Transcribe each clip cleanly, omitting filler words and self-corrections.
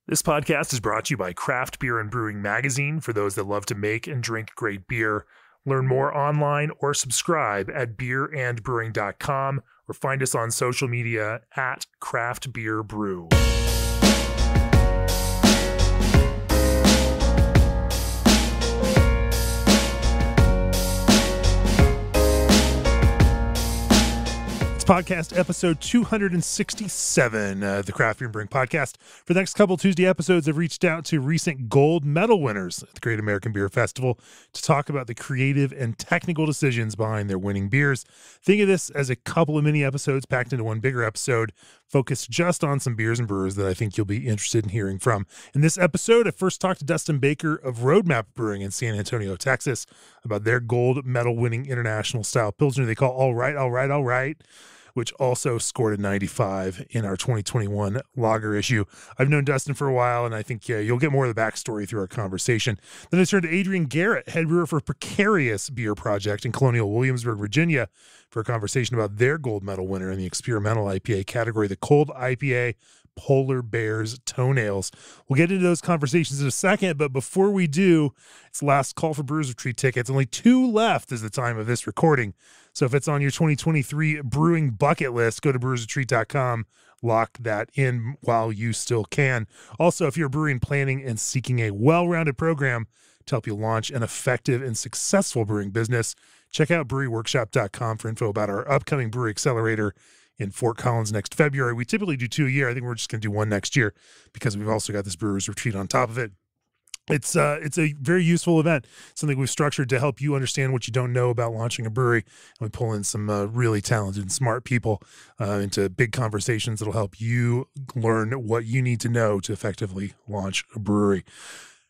This podcast is brought to you by Craft Beer and Brewing Magazine for those that love to make and drink great beer. Learn more online or subscribe at beerandbrewing.com or find us on social media at Craft Beer Brew. Podcast episode 267, the Craft Beer and Brewing podcast. For the next couple Tuesday episodes, I've reached out to recent gold medal winners at the Great American Beer Festival to talk about the creative and technical decisions behind their winning beers. Think of this as a couple of mini episodes packed into one bigger episode, focused just on some beers and brewers that I think you'll be interested in hearing from. In this episode, I first talked to Dustin Baker of Roadmap Brewing in San Antonio, Texas, about their gold medal winning international style Pilsner they call All Right, which also scored a 95 in our 2021 lager issue. I've known Dustin for a while, and I think you'll get more of the backstory through our conversation. Then I turned to Adrian Garrett, head brewer for Precarious Beer Project in Colonial Williamsburg, Virginia, for a conversation about their gold medal winner in the experimental IPA category, the Cold IPA Polar Bear's Toenails. We'll get into those conversations in a second, but before we do, it's the last call for Brewers Retreat tickets. Only 2 left is the time of this recording. So if it's on your 2023 brewing bucket list, go to brewersretreat.com, lock that in while you still can. Also, if you're brewing, planning, and seeking a well-rounded program to help you launch an effective and successful brewing business, check out breweryworkshop.com for info about our upcoming Brewery Accelerator in Fort Collins next February. We typically do 2 a year. I think we're just going to do one next year because we've also got this Brewers Retreat on top of it. It's a very useful event, something we've structured to help you understand what you don't know about launching a brewery. And we pull in some really talented and smart people into big conversations that'll help you learn what you need to know to effectively launch a brewery.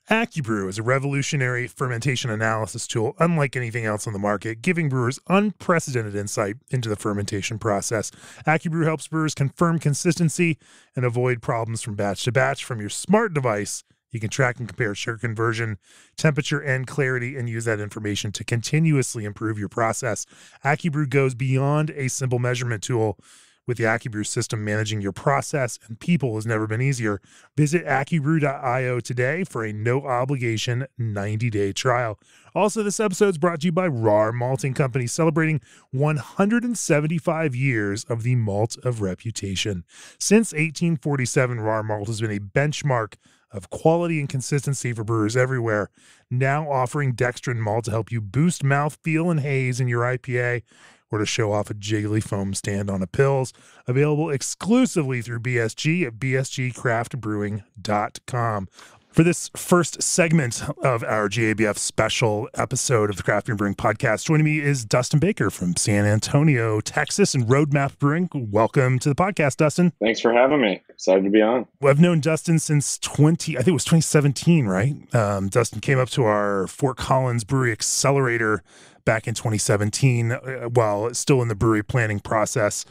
AccuBrew is a revolutionary fermentation analysis tool unlike anything else on the market, giving brewers unprecedented insight into the fermentation process. AccuBrew helps brewers confirm consistency and avoid problems from batch to batch. From your smart device, you can track and compare sugar conversion, temperature, and clarity, and use that information to continuously improve your process. AccuBrew goes beyond a simple measurement tool. With the AccuBrew system, managing your process and people has never been easier. Visit AccuBrew.io today for a no-obligation 90-day trial. Also, this episode is brought to you by RAR Malting Company, celebrating 175 years of the malt of reputation. Since 1847, RAR Malt has been a benchmark of quality and consistency for brewers everywhere, now offering dextrin malt to help you boost mouthfeel and haze in your IPA, or to show off a jiggly foam stand on a Pils. Available exclusively through BSG at bsgcraftbrewing.com. For this first segment of our GABF special episode of the Craft Beer and Brewing podcast, joining me is Dustin Baker from San Antonio, Texas, and Roadmap Brewing. Welcome to the podcast, Dustin. Thanks for having me. Excited to be on. Well, I've known Dustin since 2017, right? Dustin came up to our Fort Collins Brewery Accelerator back in 2017 while still in the brewery planning process.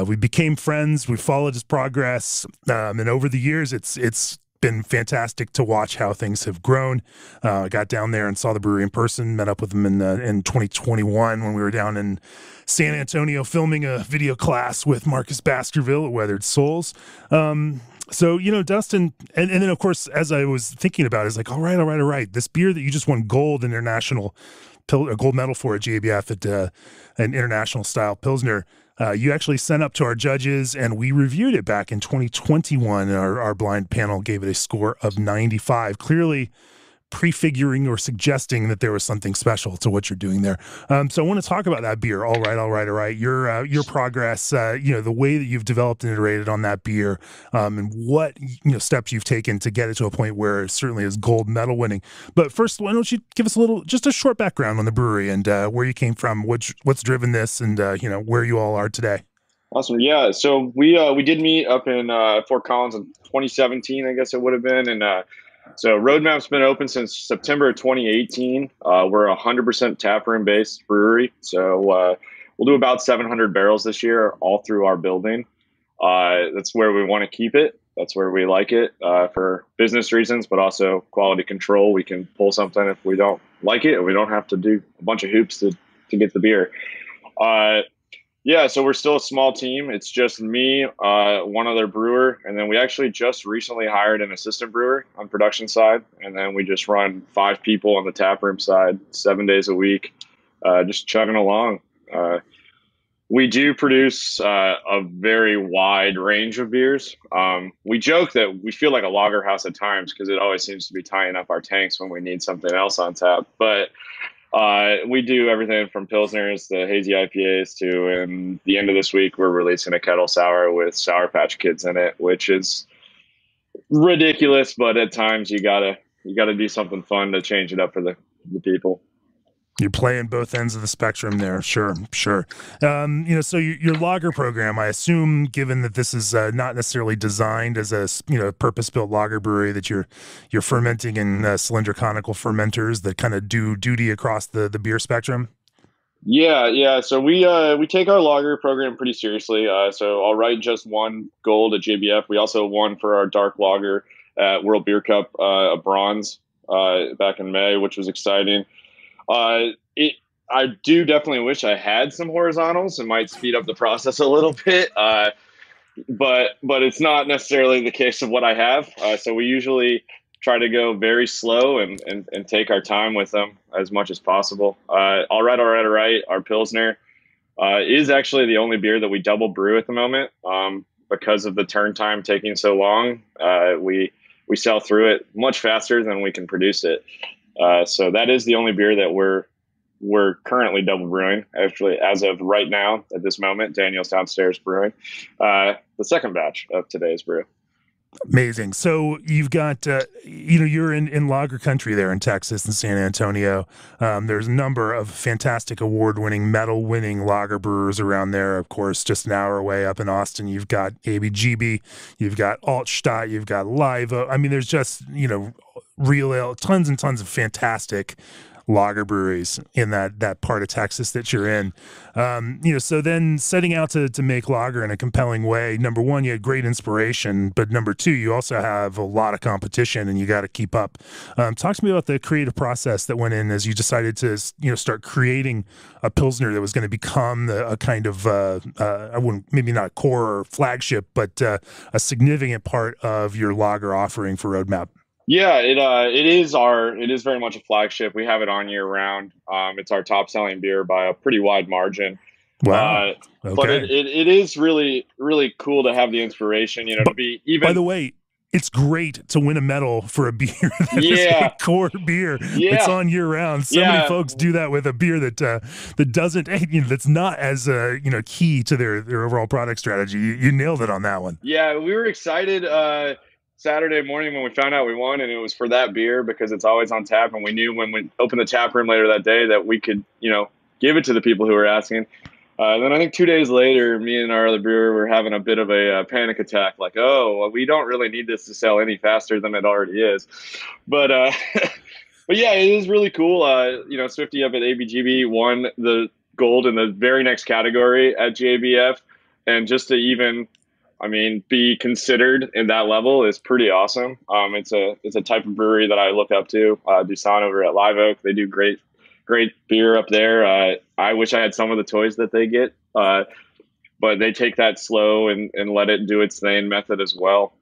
We became friends. We followed his progress. And over the years, it's been fantastic to watch how things have grown. I got down there and saw the brewery in person, met up with him in 2021 when we were down in San Antonio filming a video class with Marcus Baskerville at Weathered Souls. So, Dustin, and then, of course, as I was thinking about it, it's like, all right. This beer that you just won gold international gold medal for at GABF at an international style Pilsner, you actually sent up to our judges, and we reviewed it back in 2021. Our blind panel gave it a score of 95, clearly prefiguring or suggesting that there was something special to what you're doing there. So I want to talk about that beer. All right. Your progress, the way that you've developed and iterated on that beer, and what steps you've taken to get it to a point where it certainly is gold medal winning. But first, why don't you give us just a short background on the brewery and where you came from, what's driven this, and where you all are today. Awesome. Yeah. So we did meet up in Fort Collins in 2017, I guess it would have been, and so Roadmap's been open since September of 2018. We're a 100% taproom-based brewery, so we'll do about 700 barrels this year, all through our building. That's where we want to keep it. That's where we like it for business reasons, but also quality control. We can pull something if we don't like it, and we don't have to do a bunch of hoops to get the beer. Yeah, so we're still a small team. It's just me, one other brewer, and then we actually just recently hired an assistant brewer on production side, and then we just run 5 people on the tap room side, 7 days a week, just chugging along. We do produce a very wide range of beers. We joke that we feel like a lager house at times because it always seems to be tying up our tanks when we need something else on tap, but we do everything from Pilsners to hazy IPAs to, and the end of this week, we're releasing a kettle sour with Sour Patch Kids in it, which is ridiculous, but at times you gotta do something fun to change it up for the people. You're playing both ends of the spectrum there. Sure, sure. So your lager program, I assume, given that this is not necessarily designed as a purpose-built lager brewery, that you're fermenting in cylinder conical fermenters that kind of do duty across the beer spectrum. Yeah. So we take our lager program pretty seriously. So I'll write just one gold at GABF. We also won for our dark lager at World Beer Cup, a bronze back in May, which was exciting. I do definitely wish I had some horizontals. It might speed up the process a little bit, but it's not necessarily the case of what I have. So we usually try to go very slow and take our time with them as much as possible. All right. Our Pilsner is actually the only beer that we double brew at the moment because of the turn time taking so long. We sell through it much faster than we can produce it. So that is the only beer that we're currently double brewing. Actually, as of right now, at this moment, Daniel's downstairs brewing the second batch of today's brew. Amazing. So you've got, you're in lager country there in Texas and San Antonio. There's a number of fantastic award-winning, medal-winning lager brewers around there. Of course, just an hour away up in Austin, you've got ABGB, you've got Altstadt, you've got Live Oak. I mean, there's just, real ale, tons and tons of fantastic lager breweries in that part of Texas that you're in. So then setting out to make lager in a compelling way, number one, you had great inspiration, but number two, you also have a lot of competition and you got to keep up. Talk to me about the creative process that went in as you decided to, start creating a Pilsner that was going to become a kind of, I wouldn't, maybe not a core or flagship, but a significant part of your lager offering for Roadmap. Yeah, it is very much a flagship. We have it on year round. It's our top selling beer by a pretty wide margin. Wow. Okay. But it is really, really cool to have the inspiration, to be even. By the way, it's great to win a medal for a beer that is a core beer that's on year round. So many folks do that with a beer that doesn't, that's not as key to their overall product strategy. You nailed it on that one. Yeah, we were excited Saturday morning when we found out we won, and it was for that beer because it's always on tap, and we knew when we opened the tap room later that day that we could, give it to the people who were asking. Then I think 2 days later, me and our other brewer were having a bit of a panic attack, like, oh, well, we don't really need this to sell any faster than it already is. But but yeah, it is really cool. Swifty up at ABGB won the gold in the very next category at GABF, and just to even be considered in that level is pretty awesome. It's a type of brewery that I look up to. Dusan over at Live Oak, they do great beer up there. I wish I had some of the toys that they get, but they take that slow and let it do its thing method as well.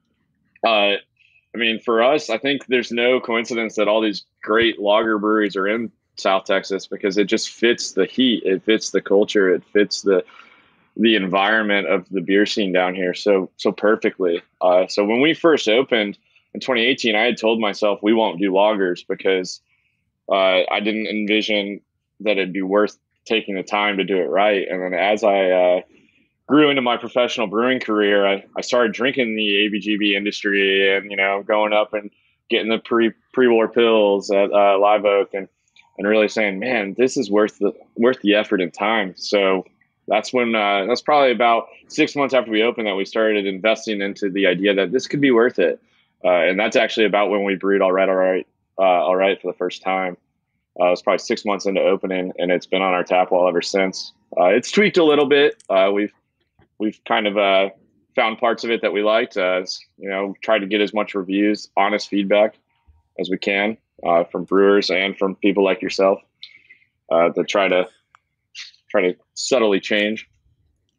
For us, I think there's no coincidence that all these great lager breweries are in South Texas because it just fits the heat, it fits the culture, it fits the environment of the beer scene down here so perfectly. So when we first opened in 2018, I had told myself we won't do lagers because I didn't envision that it'd be worth taking the time to do it right. And then as I grew into my professional brewing career, I started drinking the ABGB industry and, going up and getting the pre-war pills at Live Oak and really saying, man, this is worth the effort and time. So that's when that's probably about 6 months after we opened that we started investing into the idea that this could be worth it. And that's actually about when we brewed All Right for the first time. It was probably 6 months into opening, and it's been on our tap wall ever since. It's tweaked a little bit. We've kind of found parts of it that we liked. Tried to get as much reviews, honest feedback as we can from brewers and from people like yourself to try to subtly change.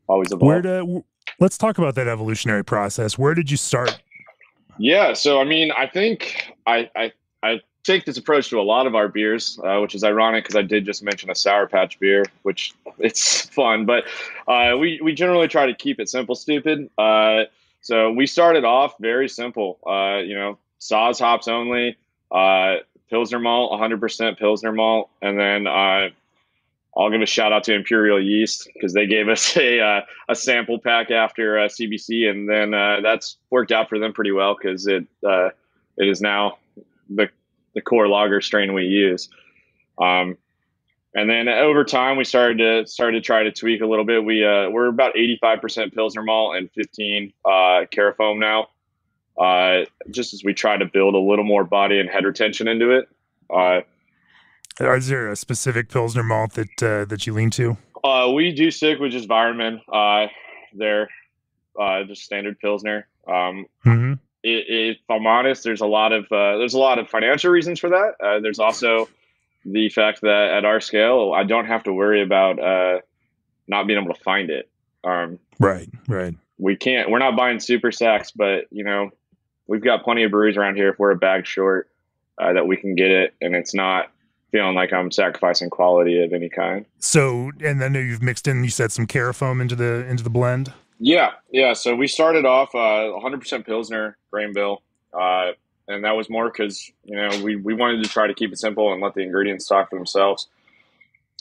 always evolve. Let's talk about that evolutionary process. Where did you start? Yeah, so I mean, I think I take this approach to a lot of our beers, which is ironic because I did just mention a Sour Patch beer, which it's fun, but we generally try to keep it simple, stupid. So we started off very simple, Saaz hops only, Pilsner malt, 100% Pilsner malt, and then I'll give a shout out to Imperial Yeast because they gave us a sample pack after CBC, and then that's worked out for them pretty well because it is now the core lager strain we use. And then over time we started to try to tweak a little bit. We're about 85% Pilsner malt and 15 Carafoam now. Just as we try to build a little more body and head retention into it. Is there a specific Pilsner malt that you lean to? We do stick with just Vironman. They're just standard Pilsner. If I'm honest, there's a lot of financial reasons for that. There's also the fact that at our scale, I don't have to worry about not being able to find it. Right. We're not buying super sacks, but we've got plenty of breweries around here if we're a bag short that we can get it, and it's not feeling like I'm sacrificing quality of any kind. So, and I know you've mixed in, you said some Carafoam into the blend. Yeah. So we started off 100% Pilsner grain bill, and that was more because we wanted to try to keep it simple and let the ingredients talk for themselves.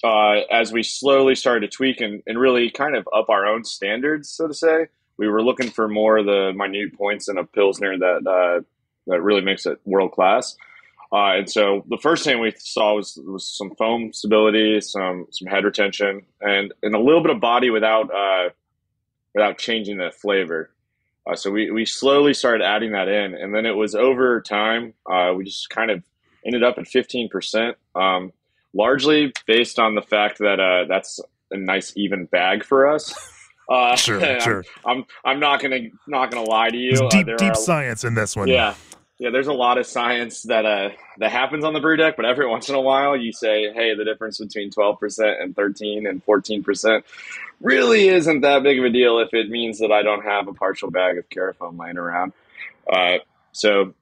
As we slowly started to tweak and really kind of up our own standards, so to say, we were looking for more of the minute points in a Pilsner that really makes it world class. And so the first thing we saw was some foam stability, some head retention, and a little bit of body without changing the flavor. So we slowly started adding that in, and then it was over time. We just kind of ended up at 15%, largely based on the fact that that's a nice even bag for us. Sure. I'm not gonna lie to you. There's deep science in this one. Yeah, there's a lot of science that happens on the brew deck, but every once in a while you say, hey, the difference between 12% and 13 and 14% really isn't that big of a deal if it means that I don't have a partial bag of Carafoam laying around. So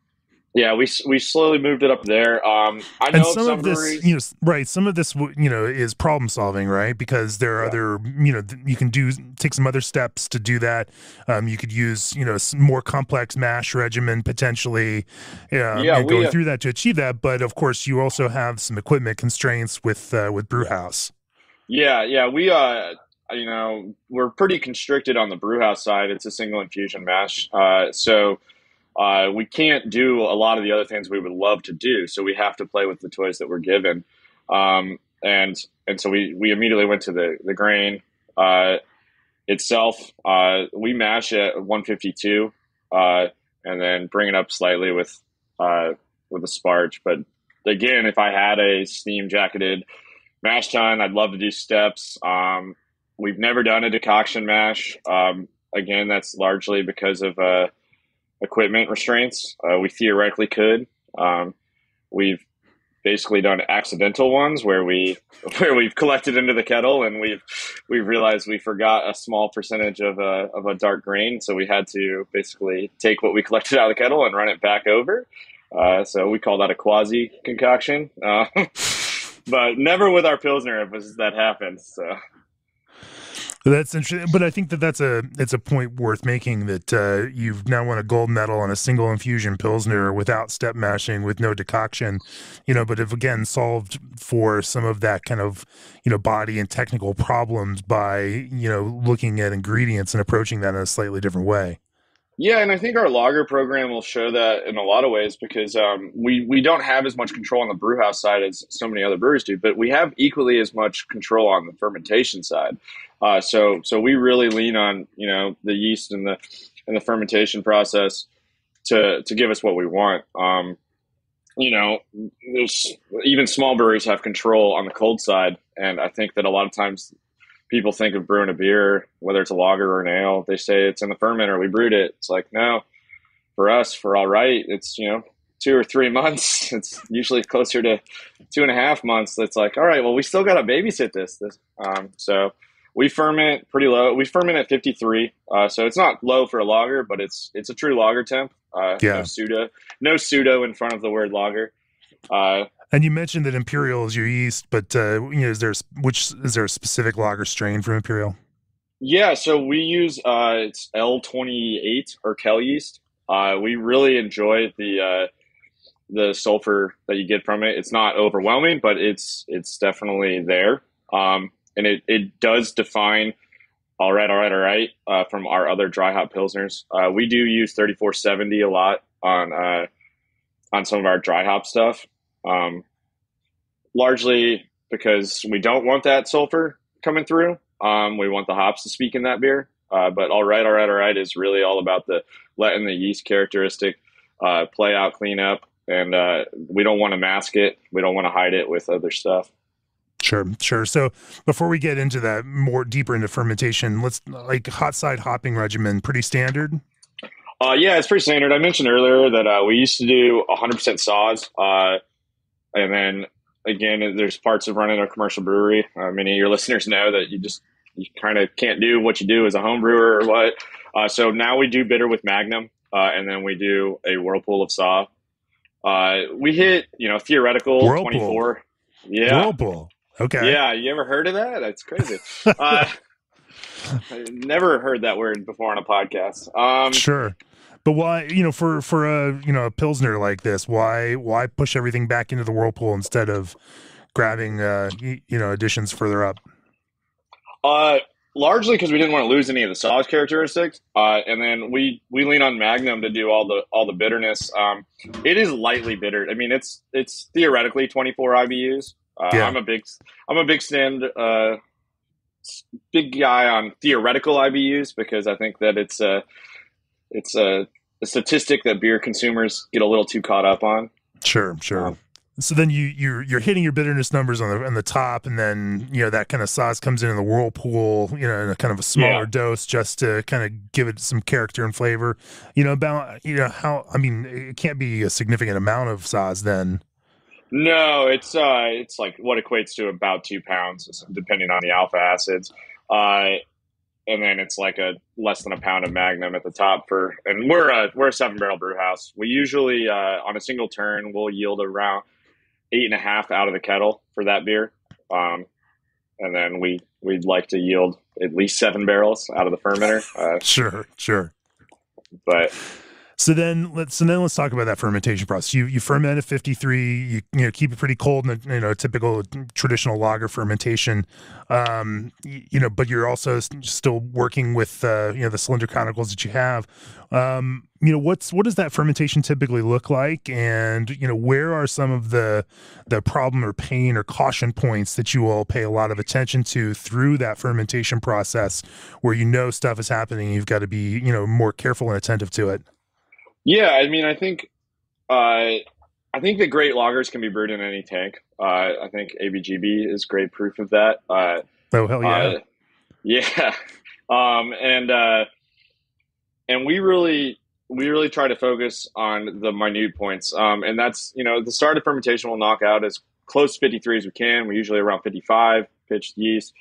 yeah, we slowly moved it up there. I know some of this, right? Some of this, is problem solving, right? Because there are other, you can take some other steps to do that. You could use, more complex mash regimen potentially, going through that to achieve that. But of course, you also have some equipment constraints with brewhouse. Yeah, we're pretty constricted on the brewhouse side. It's a single infusion mash, so. We can't do a lot of the other things we would love to do, so we have to play with the toys that we're given. And so we immediately went to the grain itself. We mash at 152, and then bring it up slightly with a sparge. But again, if I had a steam jacketed mash tun, I'd love to do steps. We've never done a decoction mash. Again, that's largely because of equipment restraints. We theoretically could. We've basically done accidental ones where we've collected into the kettle and we've realized we forgot a small percentage of a dark grain, so we had to basically take what we collected out of the kettle and run it back over. So we call that a quasi concoction, but never with our Pilsner if that happens. So. That's interesting, but I think it's a point worth making that you've now won a gold medal on a single infusion Pilsner without step mashing, with no decoction, but have again solved for some of that kind of, body and technical problems by, looking at ingredients and approaching that in a slightly different way. Yeah, and I think our lager program will show that in a lot of ways because we don't have as much control on the brewhouse side as so many other breweries do, but we have equally as much control on the fermentation side. So we really lean on the yeast and the fermentation process to give us what we want. There's even small breweries have control on the cold side, and I think that a lot of times people think of brewing a beer, whether it's a lager or an ale, they say it's in the fermenter. We brewed it. It's like, no, for us, for all right, it's 2 or 3 months. It's usually closer to 2.5 months. It's like, all right, well, we still got to babysit this. So We ferment pretty low. We ferment at 53, so it's not low for a lager, but it's a true lager temp. Yeah. No pseudo in front of the word lager. And you mentioned that Imperial is your yeast, but is there a specific lager strain from Imperial? Yeah, so we use it's L28 or Kel yeast. We really enjoy the sulfur that you get from it. It's not overwhelming, but it's definitely there. And it does define all right from our other dry hop pilsners. We do use 3470 a lot on some of our dry hop stuff. Largely because we don't want that sulfur coming through. We want the hops to speak in that beer. But all right is really all about letting the yeast characteristic play out, clean up, and we don't want to mask it. We don't want to hide it with other stuff. Sure. So before we get into that more deeper into fermentation, let's hot side hopping regimen, pretty standard. Yeah, it's pretty standard. I mentioned earlier that we used to do 100% saws, and then again, there's parts of running a commercial brewery. Many of your listeners know that you kind of can't do what you do as a home brewer or what. So now we do bitter with Magnum, and then we do a whirlpool of saw. We hit, theoretical Whirlpool. 24. Yeah. Whirlpool. Okay. Yeah. You ever heard of that? That's crazy. I never heard that word before on a podcast. Sure. But why, for a Pilsner like this, why push everything back into the whirlpool instead of grabbing, additions further up? Largely because we didn't want to lose any of the sauce characteristics. And then we lean on Magnum to do all the bitterness. It is lightly bittered. I mean, it's theoretically 24 IBUs. Yeah. I'm a big guy on theoretical IBUs because I think that it's a statistic that beer consumers get a little too caught up on. Sure. So then you're hitting your bitterness numbers on the top, and then that kind of sauce comes in the whirlpool, in a kind of a smaller dose, just to kind of give it some character and flavor. It can't be a significant amount of sauce then. No, it's like what equates to about 2 pounds, depending on the alpha acids. And then it's like a less than a pound of Magnum at the top and we're a 7-barrel brew house. We usually, on a single turn, we'll yield around 8.5 out of the kettle for that beer. And then we'd like to yield at least 7 barrels out of the fermenter. Sure. But So then let's talk about that fermentation process. You ferment at 53. You keep it pretty cold in a typical traditional lager fermentation. But you're also still working with the cylinder conicals that you have. What does that fermentation typically look like, and where are some of the problem or pain or caution points that you all pay a lot of attention to through that fermentation process, where stuff is happening, you've got to be more careful and attentive to it? Yeah, I mean, I think the great lagers can be brewed in any tank. I think ABGB is great proof of that. Oh, hell yeah. Yeah. And we really try to focus on the minute points. And that's, the start of fermentation will knock out as close to 53 as we can. We're usually around 55 pitched yeast.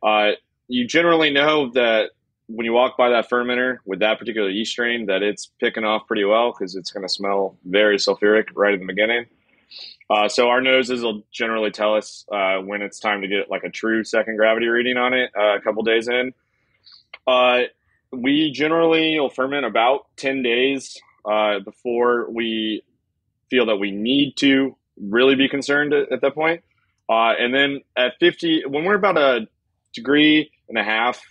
You generally know that when you walk by that fermenter with that particular yeast strain, that it's picking off pretty well because it's going to smell very sulfuric right at the beginning. So our noses will generally tell us when it's time to get like a true second gravity reading on it a couple days in. We generally will ferment about 10 days before we feel that we need to really be concerned at that point. And then at 50, when we're about 1.5 degrees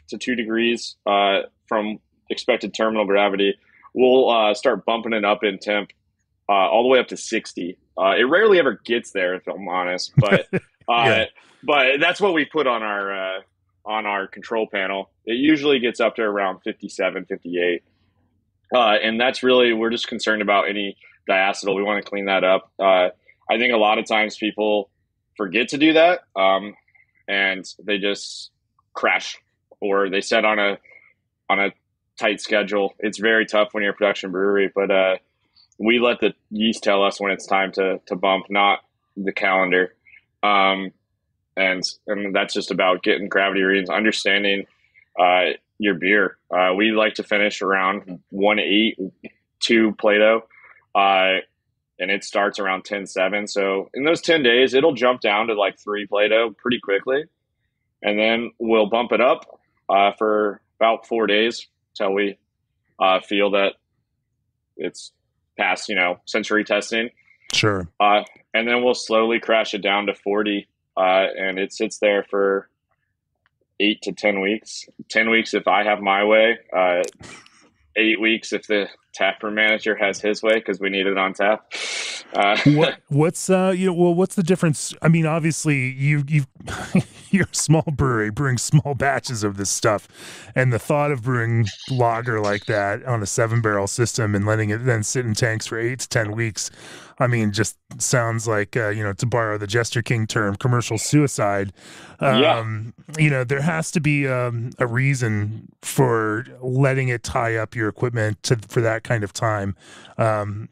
to 2 degrees from expected terminal gravity, we'll start bumping it up in temp all the way up to 60. It rarely ever gets there, if I'm honest, but but that's what we put on our control panel. It usually gets up to around 57, 58. And that's really, we're just concerned about any diacetyl. We want to clean that up. I think a lot of times people forget to do that, and they just crash, or they set on a tight schedule. It's very tough when you're a production brewery, but we let the yeast tell us when it's time to bump, not the calendar. and that's just about getting gravity readings, understanding your beer. We like to finish around 1.8, 2 Plato, and it starts around 10.7. So in those 10 days, it'll jump down to like 3 Plato pretty quickly, and then we'll bump it up for about 4 days till we feel that it's past, sensory testing. Sure. And then we'll slowly crash it down to 40, and it sits there for 8 to 10 weeks. 10 weeks if I have my way. 8 weeks if the taproom manager has his way, because we need it on tap. What's the difference? I mean, obviously you're a small brewery brewing small batches of this stuff, and the thought of brewing lager like that on a 7-barrel system and letting it then sit in tanks for 8 to 10 weeks, I mean, just sounds like, to borrow the Jester King term, commercial suicide. There has to be a reason for letting it tie up your equipment for that kind of time. And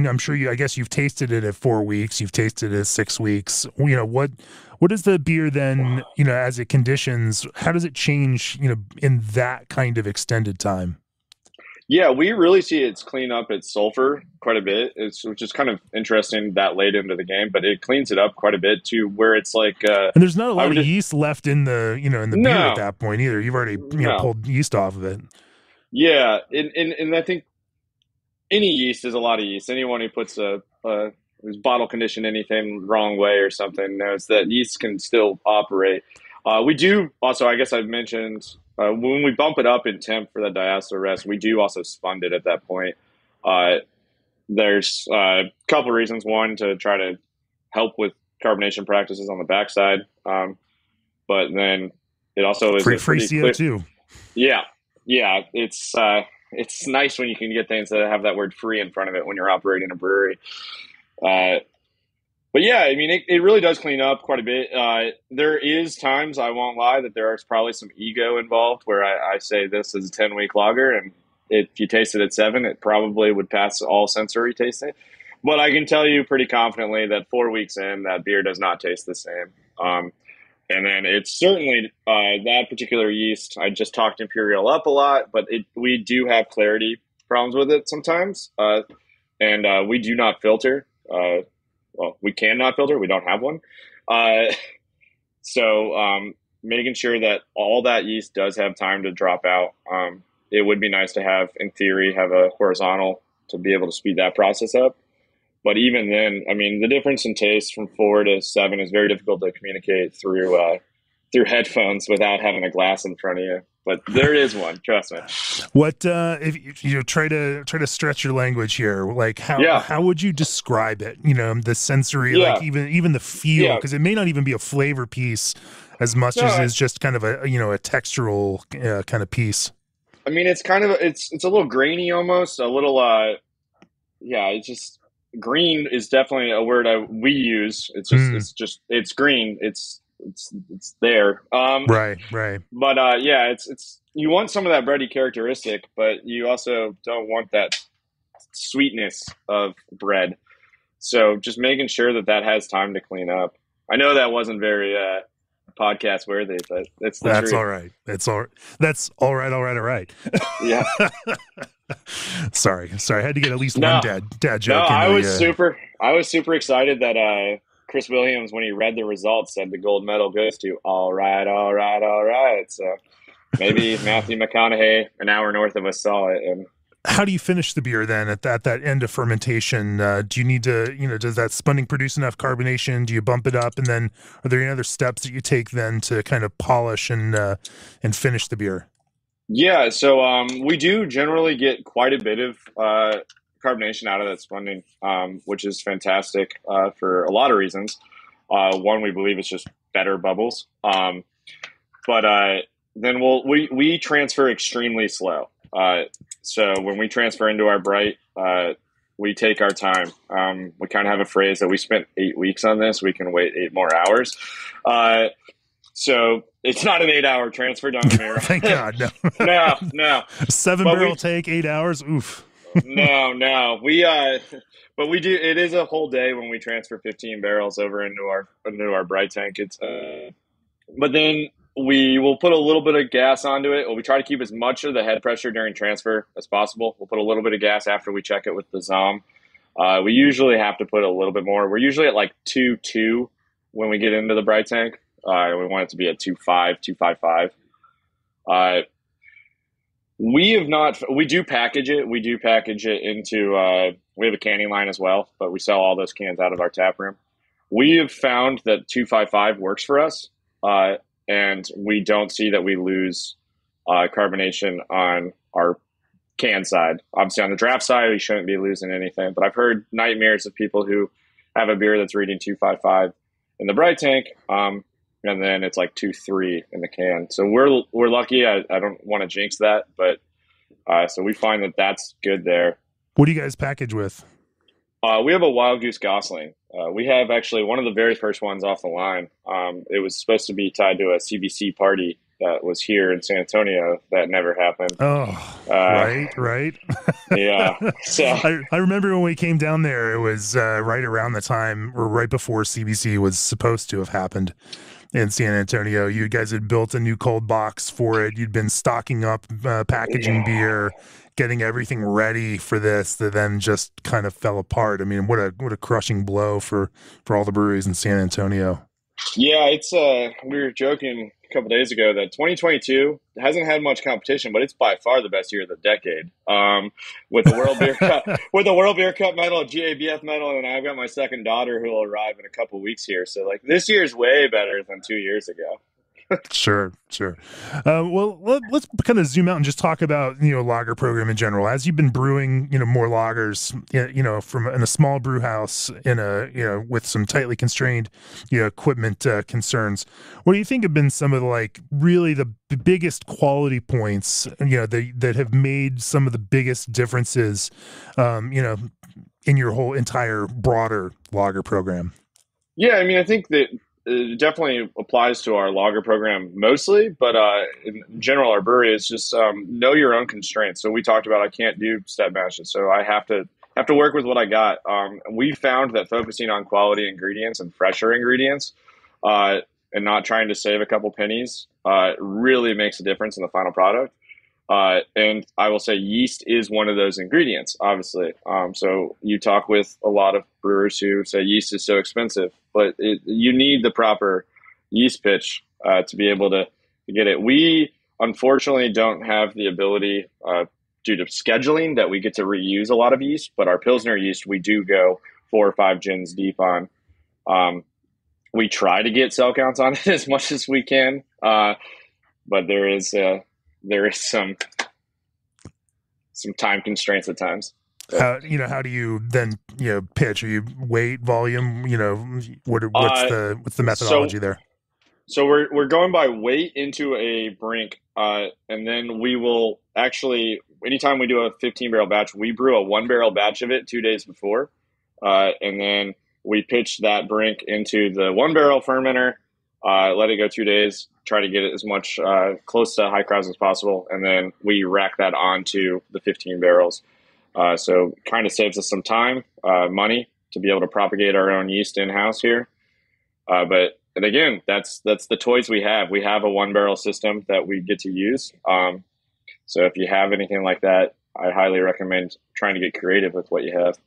I'm sure I guess you've tasted it at 4 weeks, you've tasted it at 6 weeks. What is the beer then, as it conditions, how does it change, in that kind of extended time? Yeah, we really see it's clean up its sulfur quite a bit, which is kind of interesting that late into the game, but it cleans it up quite a bit to where it's like... and there's not a lot of yeast left in the, in the beer at that point either. You've already pulled yeast off of it. Yeah, and I think any yeast is a lot of yeast. Anyone who puts who's bottle conditioned anything wrong way or something knows that yeast can still operate. We do also, I guess I've mentioned... when we bump it up in temp for the diacetyl rest, we do also spund it at that point. There's a couple reasons. One, to try to help with carbonation practices on the backside. But then it also is free CO2. Yeah. It's nice when you can get things that have that word free in front of it when you're operating a brewery. But yeah, I mean, it really does clean up quite a bit. There is times, I won't lie, that there is probably some ego involved where I say this is a 10-week lager, and if you taste it at 7, it probably would pass all sensory tasting. But I can tell you pretty confidently that 4 weeks in, that beer does not taste the same. And then it's certainly that particular yeast. I just talked Imperial up a lot, but we do have clarity problems with it sometimes. And we do not filter. Well, we cannot filter. We don't have one. So making sure that all that yeast does have time to drop out. It would be nice to have, in theory, have a horizontal to be able to speed that process up. But even then, I mean, the difference in taste from 4 to 7 is very difficult to communicate through headphones without having a glass in front of you. But there is one, trust me. What if you try to stretch your language here? Like how would you describe it? The sensory, like even the feel, because it may not even be a flavor piece as much as it's just kind of a a textural kind of piece. I mean, it's kind of it's a little grainy almost, a little it's just green is definitely a word we use. It's just it's green. It's there. Right. But it's you want some of that bready characteristic, but you also don't want that sweetness of bread. So just making sure that has time to clean up. I know that wasn't very podcast worthy, but that's the truth. All right. That's all right. Yeah. Sorry. I had to get at least one dad joke. No, I was super excited that Chris Williams, when he read the results, said the gold medal goes to all right. So maybe Matthew McConaughey, an hour north of us, saw it. And how do you finish the beer then at that end of fermentation? Do you need to, does that spunding produce enough carbonation? Do you bump it up? And then are there any other steps that you take then to kind of polish and finish the beer? Yeah, so we do generally get quite a bit of carbonation out of that spunding, which is fantastic for a lot of reasons. One, we believe it's just better bubbles. But then we transfer extremely slow. So when we transfer into our bright, we take our time. We kind of have a phrase that we spent 8 weeks on this. We can wait 8 more hours. So it's not an 8-hour transfer, don't get me wrong. Thank God, no. No. 7-barrel take, 8 hours. Oof. No. But we do. It is a whole day when we transfer 15 barrels over into our bright tank. But then we will put a little bit of gas onto it. We try to keep as much of the head pressure during transfer as possible. We'll put a little bit of gas after we check it with the ZOM. We usually have to put a little bit more. We're usually at like 2.2 when we get into the bright tank. We want it to be at 2.5, 2.55. We have not. We do package it. We do package it into. We have a canning line as well, but we sell all those cans out of our tap room. We have found that 2.55 works for us, and we don't see that we lose carbonation on our can side. Obviously, on the draft side, we shouldn't be losing anything. But I've heard nightmares of people who have a beer that's reading 2.55 in the bright tank. And then it's like 2.3 in the can. So we're lucky. I don't want to jinx that, but so we find that that's good there. What do you guys package with? We have a Wild Goose Gosling. We have actually one of the very first ones off the line. It was supposed to be tied to a CBC party that was here in San Antonio. That never happened. Oh, right. Yeah. So I remember when we came down there, it was right around the time or right before CBC was supposed to have happened in San Antonio. You guys had built a new cold box for it. You'd been stocking up packaging beer, getting everything ready for this, that then just kind of fell apart. I mean, what a crushing blow for all the breweries in San Antonio. Yeah, it's we were joking a couple days ago that 2022 hasn't had much competition, but it's by far the best year of the decade. With the World Beer Cup, medal, GABF medal, and I've got my second daughter who will arrive in a couple weeks here. So like this year's way better than 2 years ago. Sure. Well, let's kind of zoom out and just talk about, lager program in general. As you've been brewing, more lagers, from in a small brew house with some tightly constrained, equipment concerns. What do you think have been some of really the biggest quality points, that have made some of the biggest differences, in your whole entire broader lager program? Yeah, I mean, I think that it definitely applies to our lager program mostly, but in general, our brewery is just know your own constraints. So we talked about I can't do step mashes, so I have to work with what I got. We found that focusing on quality ingredients and fresher ingredients, and not trying to save a couple pennies, really makes a difference in the final product. And I will say yeast is one of those ingredients, obviously. So you talk with a lot of brewers who say yeast is so expensive, but you need the proper yeast pitch to be able to get it. We unfortunately don't have the ability due to scheduling that we get to reuse a lot of yeast, but our Pilsner yeast, we do go 4 or 5 gins deep on. We try to get cell counts on it as much as we can, but there is some time constraints at times. How do you then pitch? Are you weight, volume? What's the methodology there? So we're going by weight into a brink, and then we will actually, anytime we do a 15 barrel batch, we brew a 1 barrel batch of it 2 days before, and then we pitch that brink into the 1 barrel fermenter, let it go 2 days, try to get it as much close to high crowds as possible, and then we rack that onto the 15 barrels. So kind of saves us some time, money to be able to propagate our own yeast in-house here. But again, that's the toys we have. We have a 1 barrel system that we get to use. So if you have anything like that, I highly recommend trying to get creative with what you have.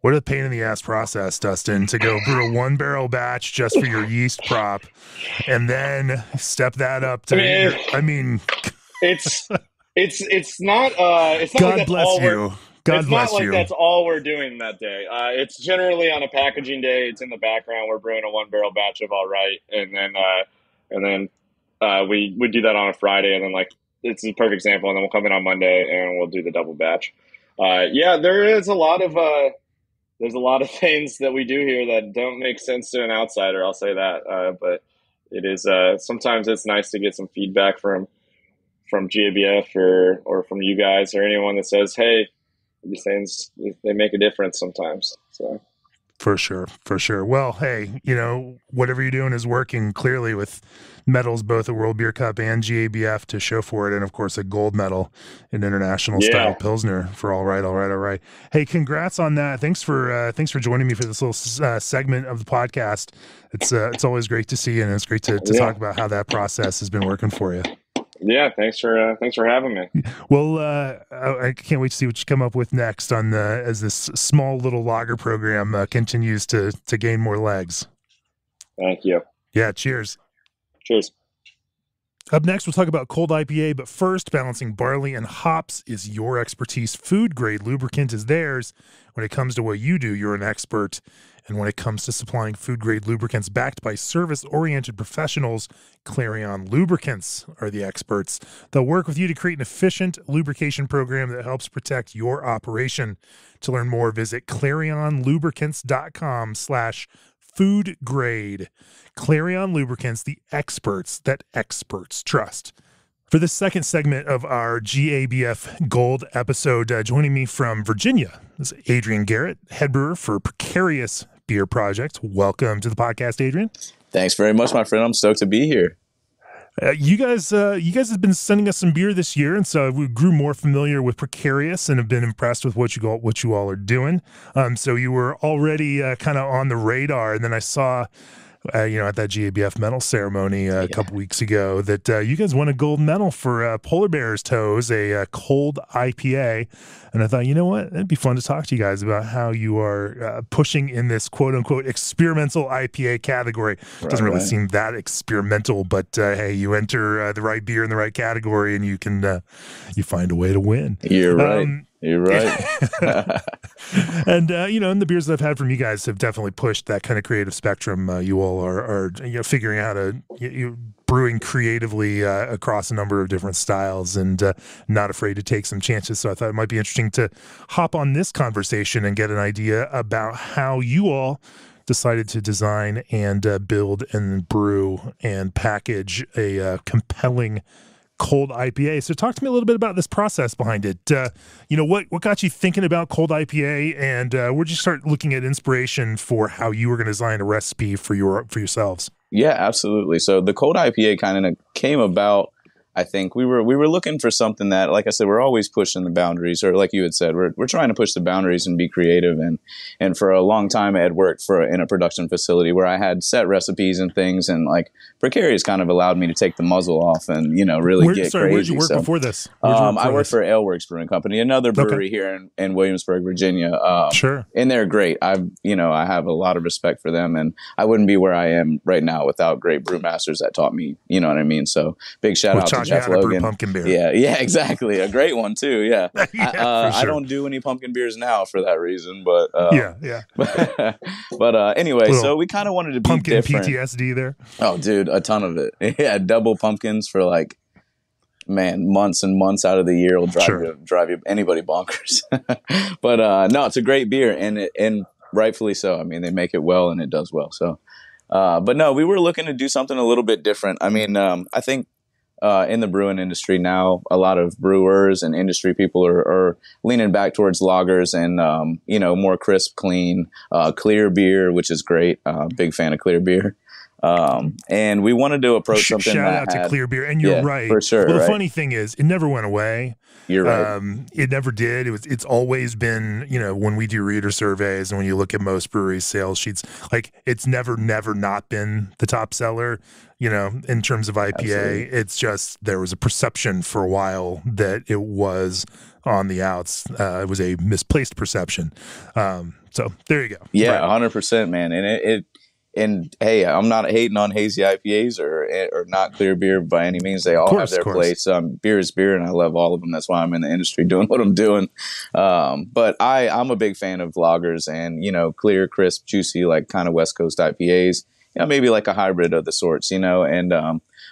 What a pain in the ass process, Dustin, to go brew a 1 barrel batch just for your yeast prop and then step that up to, it's not God bless you. God bless you. That's all we're doing that day. It's generally on a packaging day. It's in the background. We're brewing a 1 barrel batch of all right. And then we do that on a Friday. And then it's a perfect example. And then we'll come in on Monday and we'll do the double batch. There's a lot of things that we do here that don't make sense to an outsider. I'll say that. But it is, sometimes it's nice to get some feedback from GABF or from you guys or anyone that says, hey, these things, they make a difference sometimes. So For sure. For sure. Well, hey, whatever you're doing is working clearly with medals, both a World Beer Cup and GABF to show for it. And of course, a gold medal in international style Yeah. Pilsner for all right. All right. Hey, congrats on that. Thanks for joining me for this little segment of the podcast. It's always great to see you, and it's great to talk about how that process has been working for you. Yeah, thanks for having me. Well, I can't wait to see what you come up with next as this small little lager program continues to gain more legs. Thank you. Yeah, cheers. Cheers. Up next, we'll talk about cold IPA, but first, balancing barley and hops is your expertise. Food grade lubricant is theirs. When it comes to what you do, you're an expert. And when it comes to supplying food grade lubricants backed by service-oriented professionals, Clarion Lubricants are the experts. They'll work with you to create an efficient lubrication program that helps protect your operation. To learn more, visit clarionlubricants.com/food grade. Clarion Lubricants, the experts that experts trust. For this second segment of our GABF Gold episode, joining me from Virginia is Adrian Garrett, head brewer for Precarious Beer Project. Welcome to the podcast, Adrian. Thanks very much, my friend. I'm stoked to be here. You guys have been sending us some beer this year, and so we grew more familiar with Precarious and have been impressed with what you all are doing. So you were already kind of on the radar, and then I saw at that GABF medal ceremony a couple weeks ago that you guys won a gold medal for Polar Bear's Toes, a cold IPA. And I thought, you know what? It'd be fun to talk to you guys about how you are pushing in this quote unquote experimental IPA category. Doesn't really seem that experimental, but hey, you enter the right beer in the right category and you can you find a way to win. You're right. You're right. And, and the beers that I've had from you guys have definitely pushed that kind of creative spectrum. You all are figuring out brewing creatively across a number of different styles and not afraid to take some chances. So I thought it might be interesting to hop on this conversation and get an idea about how you all decided to design and build and brew and package a compelling cold IPA. So talk to me a little bit about this process behind it. What got you thinking about cold IPA, and where'd you start looking at inspiration for how you were going to design a recipe for yourselves? Yeah, absolutely. So the cold IPA kind of came about. I think we were looking for something that, like I said, we're always pushing the boundaries, or like you had said, we're trying to push the boundaries and be creative. And for a long time, I had worked in a production facility where I had set recipes and things, and like Precarious kind of allowed me to take the muzzle off and really get crazy. Where'd you work before this? I worked for Aleworks Brewing Company, another brewery here in Williamsburg, Virginia. Sure, and they're great. I have a lot of respect for them, and I wouldn't be where I am right now without great brewmasters that taught me. You know what I mean? So big shout out to Jeff Logan. Pumpkin beer. Yeah, exactly. A great one too. Yeah. Sure. I don't do any pumpkin beers now for that reason, but yeah. But anyway, so we kind of wanted to be pumpkin different. PTSD there. Oh, dude, a ton of it. Yeah, double pumpkins for months and months out of the year will drive you anybody bonkers. But no, it's a great beer, and rightfully so. I mean, they make it well and it does well. So, but no, we were looking to do something a little bit different. I mean, I think in the brewing industry now, a lot of brewers and industry people are leaning back towards lagers and more crisp, clean, clear beer, which is great. Big fan of clear beer. And we wanted to approach something shout out to clear beer, and you're right for sure. Well, the funny thing is, it never went away. You're right. It never did. It's always been, when we do reader surveys and when you look at most breweries' sales sheets, like it's never not been the top seller. In terms of IPA, Absolutely. It's just there was a perception for a while that it was on the outs. It was a misplaced perception. So there you go. Yeah, 100%, man. And And hey, I'm not hating on hazy IPAs or not clear beer by any means. They all have their place. Beer is beer, and I love all of them. That's why I'm in the industry doing what I'm doing. But I'm a big fan of lagers and, clear, crisp, juicy, like kind of West Coast IPAs. Maybe like a hybrid of the sorts, and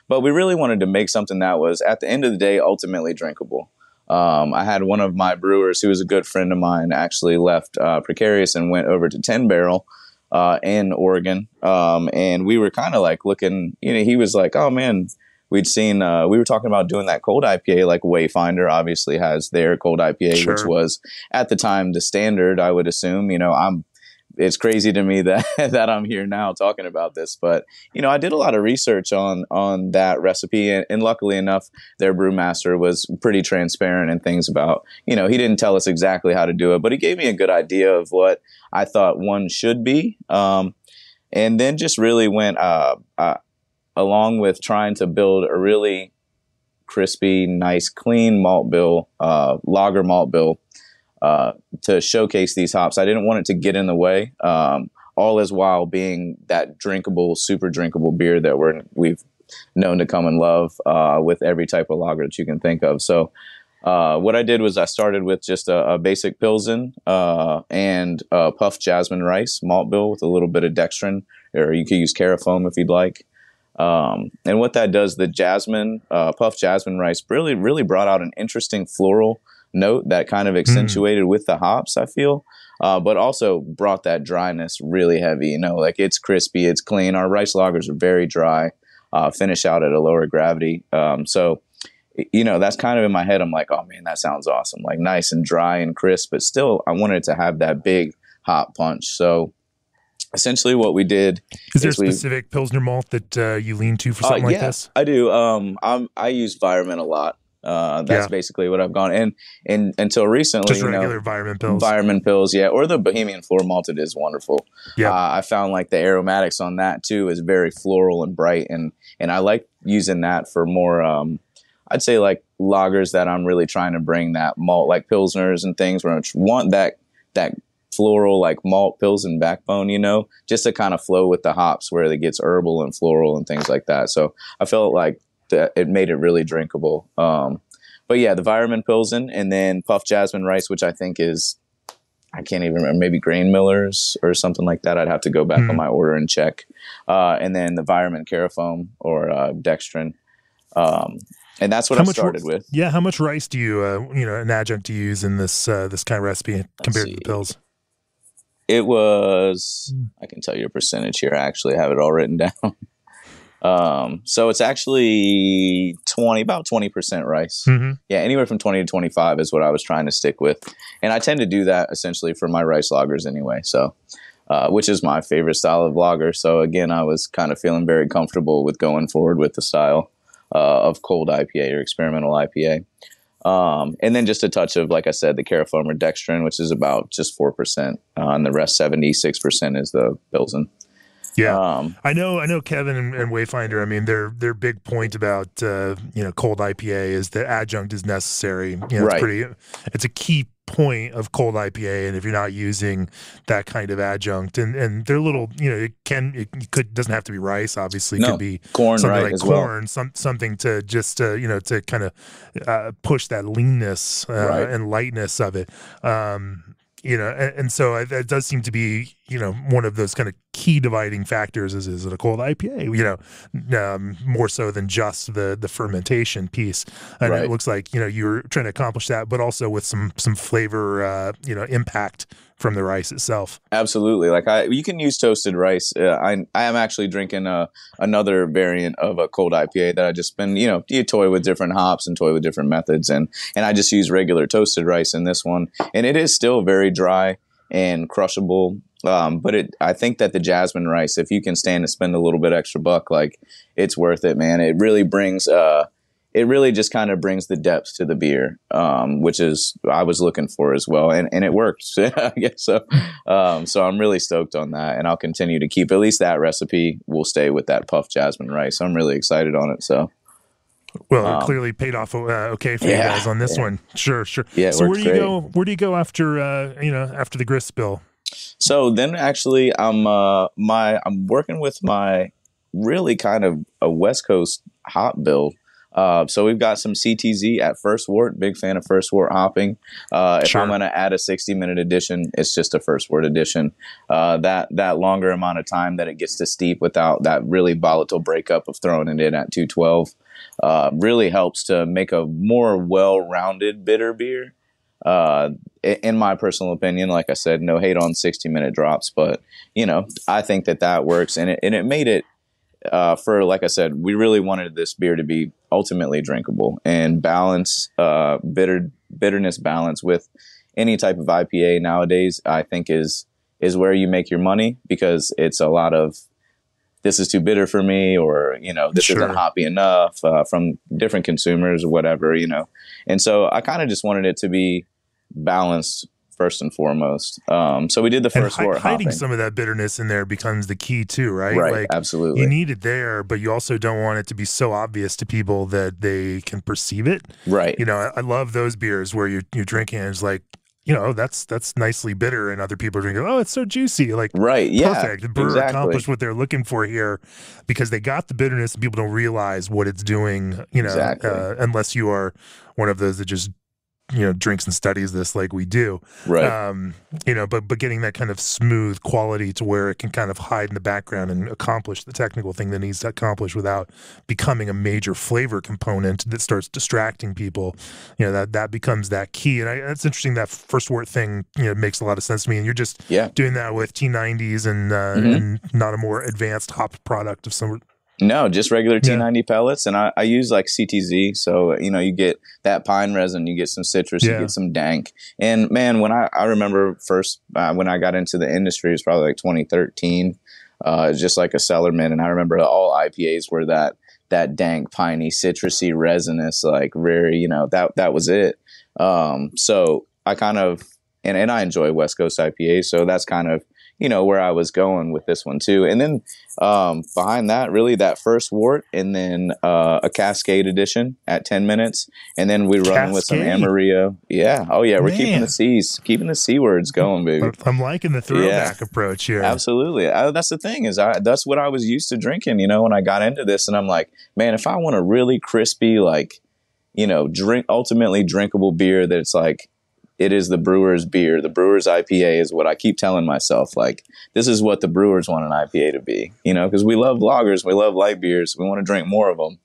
but we really wanted to make something that was, at the end of the day, ultimately drinkable. I had one of my brewers, who was a good friend of mine, actually left Precarious and went over to 10 Barrel in Oregon. And we were kind of like looking, he was like, oh man, we'd seen, we were talking about doing that cold IPA, like Wayfinder obviously has their cold IPA, which was at the time the standard, I would assume. I'm it's crazy to me that that I'm here now talking about this. But I did a lot of research on that recipe, and luckily enough, their brewmaster was pretty transparent and things about he didn't tell us exactly how to do it, but he gave me a good idea of what I thought one should be, and then just really went along with trying to build a really crispy, nice, clean malt bill, lager malt bill. To showcase these hops. I didn't want it to get in the way, all as while being that drinkable, super drinkable beer that we've known to come and love with every type of lager that you can think of. So what I did was I started with just a basic Pilsen and puffed jasmine rice malt bill with a little bit of dextrin, or you could use carafoam if you'd like. And what that does, the jasmine, puffed jasmine rice really brought out an interesting floral note that kind of accentuated with the hops, I feel, but also brought that dryness really heavy. Like it's crispy, it's clean. Our rice lagers are very dry, finish out at a lower gravity. So that's kind of in my head. I'm like, oh man, that sounds awesome. Like nice and dry and crisp, but still I wanted to have that big hop punch. So essentially what we did is there a specific Pilsner malt that you lean to for something like this? I do. I use Environment a lot. That's basically what I've gone and until recently, just regular Environment pills, or the Bohemian floor malted is wonderful. I found like the aromatics on that too is very floral and bright, and I like using that for more I'd say like lagers that I'm really trying to bring that malt, like Pilsners and things where I want that floral like malt Pilsen backbone, just to kind of flow with the hops where it gets herbal and floral and things like that. So I felt like it made it really drinkable. But yeah, the Environment Pilsen, and then puffed jasmine rice, which I think is, I can't even remember, maybe Grain Millers or something like that. I'd have to go back on my order and check. And then the Environment Carafoam or dextrin. And that's what I started with. Yeah. How much rice do you, an adjunct do you use in this kind of recipe compared to the pills? It was, I can tell you a percentage here. I actually have it all written down. So it's actually about 20% rice. Yeah, anywhere from 20 to 25 is what I was trying to stick with. And I tend to do that essentially for my rice lagers anyway. So, which is my favorite style of lager. So again, I was kind of feeling very comfortable with going forward with the style, of cold IPA or experimental IPA. And then just a touch of, like I said, the carafoam or dextrin, which is about just 4%. And the rest, 76% is the Pilsen. Yeah, I know Kevin and Wayfinder. I mean, their big point about cold IPA is that adjunct is necessary. Right. It's a key point of cold IPA, and if you're not using that kind of adjunct, and they're little, doesn't have to be rice. Obviously, it could be corn, something like corn, well. something to just to kind of push that leanness and lightness of it. And so that does seem to be, one of those kind of key dividing factors is it a cold IPA, more so than just the fermentation piece. And it looks like, you're trying to accomplish that, but also with some flavor, impact from the rice itself. Absolutely. Like you can use toasted rice. I am actually drinking another variant of a cold IPA that I just been, you toy with different hops and toy with different methods. And I just use regular toasted rice in this one. And it is still very dry and crushable. But I think that the jasmine rice, if you can stand to spend a little bit extra buck, like it's worth it, man. It really brings, it really just kind of brings the depth to the beer, which is I was looking for as well. And it worked, I guess so. So I'm really stoked on that, and I'll continue to keep at least that recipe. We'll stay with that puffed jasmine rice. I'm really excited on it. So. Well, it clearly paid off okay for you guys on this one. Sure. Yeah. So where do you go after, after the grist bill? So then actually I'm working with my really kind of a West Coast hop build. So we've got some CTZ at First Wort. Big fan of First Wort hopping. If I'm going to add a 60-minute addition, it's just a First Wort addition. That longer amount of time that it gets to steep without that really volatile breakup of throwing it in at 212 really helps to make a more well-rounded bitter beer. In my personal opinion, like I said, no hate on 60-minute drops, but I think that works, and it made it for, like I said, we really wanted this beer to be ultimately drinkable and balance bitterness balance with any type of IPA nowadays. I think is is where you make your money, because it's a lot of, this is too bitter for me, or, this Sure. isn't hoppy enough, from different consumers or whatever, And so I kind of just wanted it to be balanced first and foremost. So we did the first wort hiding hopping. some of that bitterness in there becomes the key too, right? Right, Like, absolutely. you need it there, but you also don't want it to be so obvious to people that they can perceive it. Right. I love those beers where you're drinking and it's like, that's nicely bitter, and other people are drinking, oh, it's so juicy. Like, right, yeah, perfect. The brewer accomplished what they're looking for here, because they got the bitterness and people don't realize what it's doing, Exactly. Unless you are one of those that just drinks and studies this like we do. Right. But getting that kind of smooth quality to where it can kind of hide in the background and accomplish the technical thing that needs to accomplish without becoming a major flavor component that starts distracting people. That becomes that key. And it's interesting, that first wort thing, makes a lot of sense to me. And you're just doing that with T90s and not a more advanced hop product of some. No, just regular T90 pellets, and I use like CTZ, so you get that pine resin, you get some citrus, you get some dank. And man, when I remember first when I got into the industry, it was probably like 2013, just like a cellarman, and I remember all IPAs were that dank, piney, citrusy, resinous, like very, that was it. So I kind of and I enjoy West Coast IPAs, so that's kind of where I was going with this one too. And then behind that, really that first wort, and then a Cascade edition at 10 minutes. And then we run with some Amarillo. Yeah. Oh yeah. We're keeping the C words going, baby. I'm liking the throwback approach here. Absolutely. That's the thing, is that's what I was used to drinking, when I got into this, and I'm like, man, if I want a really crispy, like, ultimately drinkable beer that's like, it is the brewer's beer. The brewer's IPA is what I keep telling myself. Like, this is what the brewers want an IPA to be, because we love lagers, we love light beers. We want to drink more of them,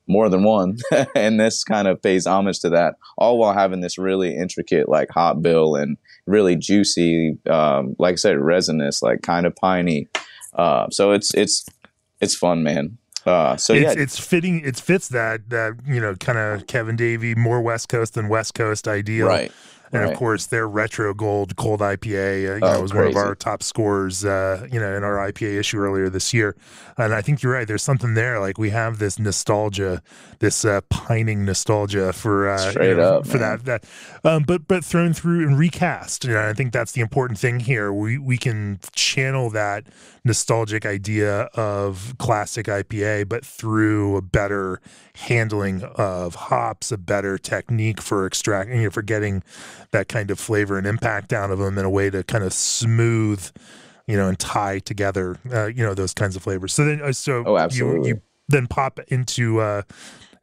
more than one. And this kind of pays homage to that, all while having this really intricate, like, hop bill and really juicy, like I said, resinous, like kind of piney. So it's fun, man. It's fitting. It fits that kind of Kevin Davey, more West Coast than West Coast ideal. Right. And of course, their Retro Gold Cold IPA, was crazy. one of our top scorers, in our IPA issue earlier this year. And I think you're right. There's something there. Like, we have this nostalgia, this pining nostalgia for that. But thrown through and recast. I think that's the important thing here. We can channel that nostalgic idea of classic IPA, but through a better handling of hops, a better technique for extracting, for getting that kind of flavor and impact out of them in a way to kind of smooth, and tie together, those kinds of flavors. So then, you then pop into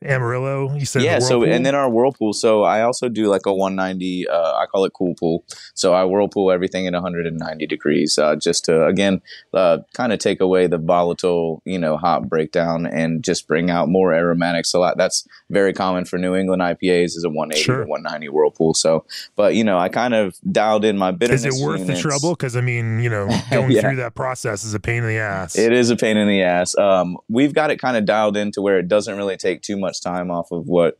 Amarillo, you said? Yeah. So, and then our whirlpool. So I also do like a 190, I call it cool pool. So I whirlpool everything at 190 degrees, just to, again, kind of take away the volatile, hop breakdown and just bring out more aromatics. So that's very common for New England IPAs, is a 180 to 190 whirlpool. So, but, I kind of dialed in my bitterness. Is it worth the trouble? Because, going through that process is a pain in the ass. It is a pain in the ass. We've got it kind of dialed in to where it doesn't really take too much time off of our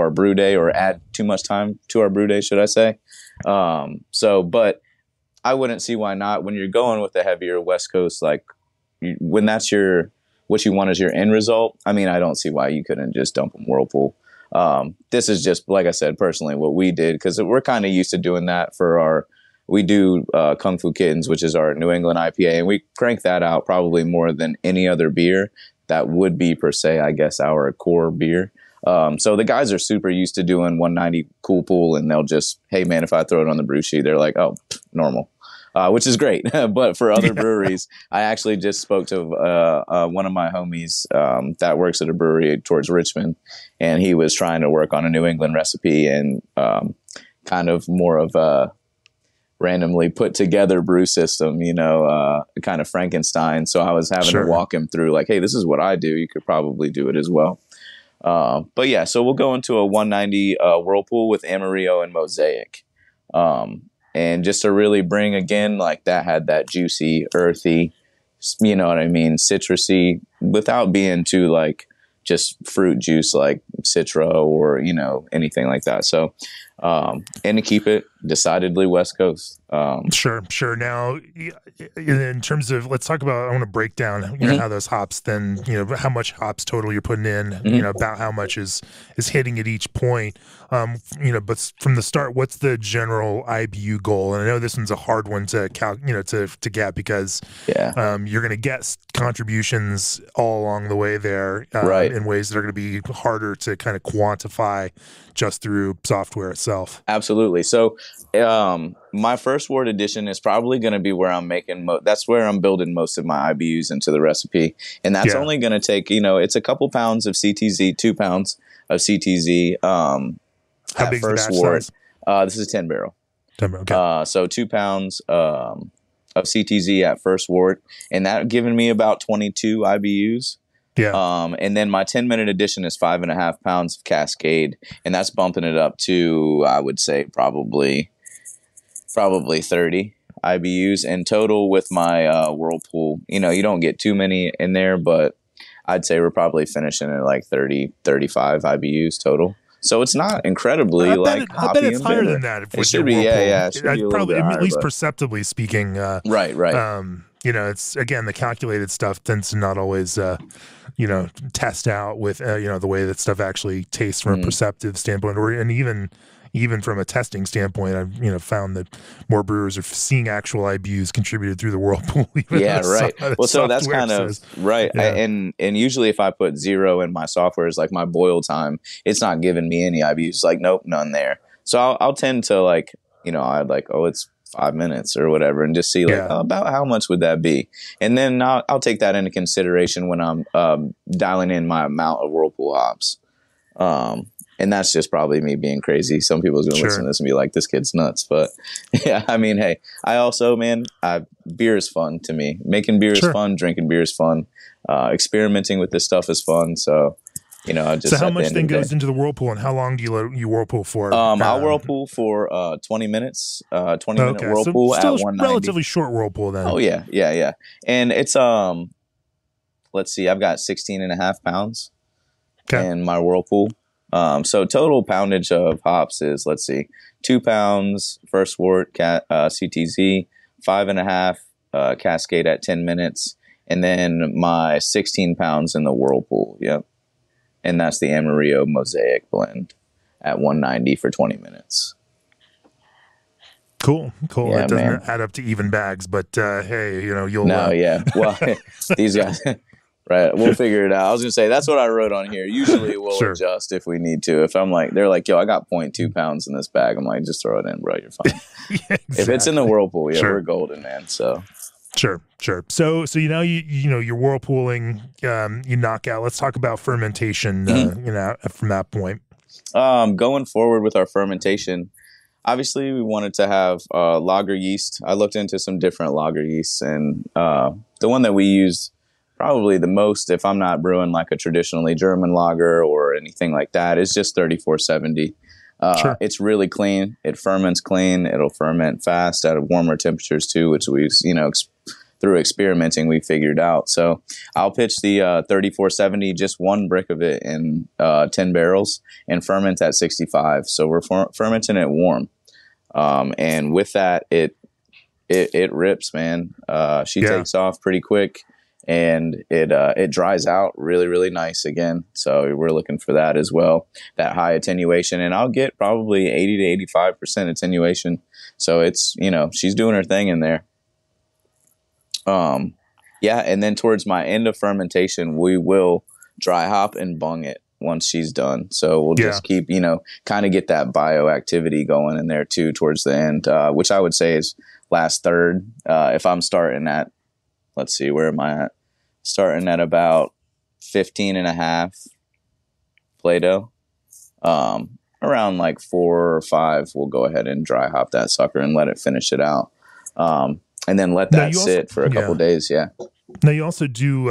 brew day, or add too much time to our brew day, should I say. But I wouldn't see why not, when you're going with the heavier West Coast, like, when that's what you want as your end result. I mean, I don't see why you couldn't just dump them whirlpool. This is just, like I said, personally what we did, because we're kind of used to doing that we do Kung Fu Kittens, which is our New England IPA, and we crank that out probably more than any other beer. That would be, per se, I guess, our core beer. So the guys are super used to doing 190 cool pool, and they'll just, hey man, if I throw it on the brew sheet, they're like, oh, normal, which is great. But for other breweries, I actually just spoke to one of my homies that works at a brewery towards Richmond, and he was trying to work on a New England recipe, and kind of more of a randomly put together brew system, kind of Frankenstein. So I was having to walk him through, like, hey, this is what I do. You could probably do it as well. But yeah, so we'll go into a 190 whirlpool with Amarillo and Mosaic. And just to really bring, again, like, that had that juicy, earthy, citrusy, without being too, like, just fruit juice like Citra or, anything like that. So, and to keep it decidedly West Coast. Sure. Now, in terms of, let's talk about, I want to break down, how those hops, then, how much hops total you're putting in, about how much is hitting at each point. But from the start, what's the general IBU goal? And I know this one's a hard one to to get, because you're going to get contributions all along the way there, in ways that are going to be harder to kind of quantify just through software itself. Absolutely. So, my first wort addition is probably going to be where I'm making that's where I'm building most of my IBUs into the recipe, and that's only going to take it's a couple pounds of CTZ, 2 pounds of CTZ. How big first is the batch size? This is 10 barrel. 10 barrel. Okay. So 2 pounds of CTZ at first wort, and that giving me about 22 IBUs. Yeah. And then my 10-minute addition is 5.5 pounds of Cascade, and that's bumping it up to, I would say, probably 30 IBUs in total with my Whirlpool. You don't get too many in there, but I'd say we're probably finishing at like 30, 35 IBUs total. So it's not incredibly I bet it's higher than that. If it should be, yeah. It should be probably, higher, at least perceptibly speaking. Right. It's, again, the calculated stuff tends to not always, test out with, the way that stuff actually tastes from a perceptive standpoint, and even from a testing standpoint. I've found that more brewers are seeing actual IBUs contributed through the Whirlpool. Right. Well, so that's kind says. Of right. Yeah. And usually if I put 0 in my software, is like my boil time, it's not giving me any IBUs. It's like, nope, none there. So I'll tend to I'd like, it's 5 minutes or whatever, and just see about how much would that be, and then I'll take that into consideration when I'm dialing in my amount of Whirlpool hops. And that's just probably me being crazy. Some people's going to listen to this and be like, this kid's nuts. But yeah, I mean, hey, I also, beer is fun to me. Making beer is fun. Drinking beer is fun. Experimenting with this stuff is fun. So, So how much then goes into the Whirlpool, and how long do you let you Whirlpool for? I'll Whirlpool for 20 minutes, 20-minute Whirlpool so at 190. Relatively short Whirlpool then. Oh, yeah. And it's, let's see, I've got 16.5 pounds in my Whirlpool. So total poundage of hops is, let's see, 2 pounds first wort CTZ, 5.5 Cascade at 10 minutes, and then my 16 pounds in the Whirlpool. Yep. And that's the Amarillo Mosaic blend at 190 for 20 minutes. Cool. Yeah, it doesn't add up to even bags, but hey, you'll. No, yeah. Well, these guys. Right, we'll figure it out. I was gonna say that's what I wrote on here. Usually we'll adjust if we need to. If I'm like, they're like, yo, I got 0.2 pounds in this bag. I'm like, just throw it in, bro. You're fine. Exactly. If it's in the Whirlpool, we're golden, man. So sure. So you're whirlpooling. You knock out. Let's talk about fermentation. From that point. Going forward with our fermentation, obviously we wanted to have lager yeast. I looked into some different lager yeasts, and the one that we used probably the most, if I'm not brewing like a traditionally German lager or anything like that, is just 3470. It's really clean. It ferments clean. It'll ferment fast at warmer temperatures too, which we, through experimenting, we figured out. So I'll pitch the 3470, just one brick of it in 10 barrels, and ferment at 65. So we're fermenting it warm. And with that, it rips, man. She takes off pretty quick. And it dries out really, really nice again. So we're looking for that as well, that high attenuation. And I'll get probably 80 to 85% attenuation. So it's, she's doing her thing in there. And then towards my end of fermentation, we will dry hop and bung it once she's done. So we'll just keep, kind of get that bioactivity going in there too towards the end, which I would say is last third. If I'm starting at, let's see, where am I at? Starting at about 15.5 Play-Doh. Around like 4 or 5, we'll go ahead and dry hop that sucker and let it finish it out. And then let that sit for a couple days. Yeah. Now you also do,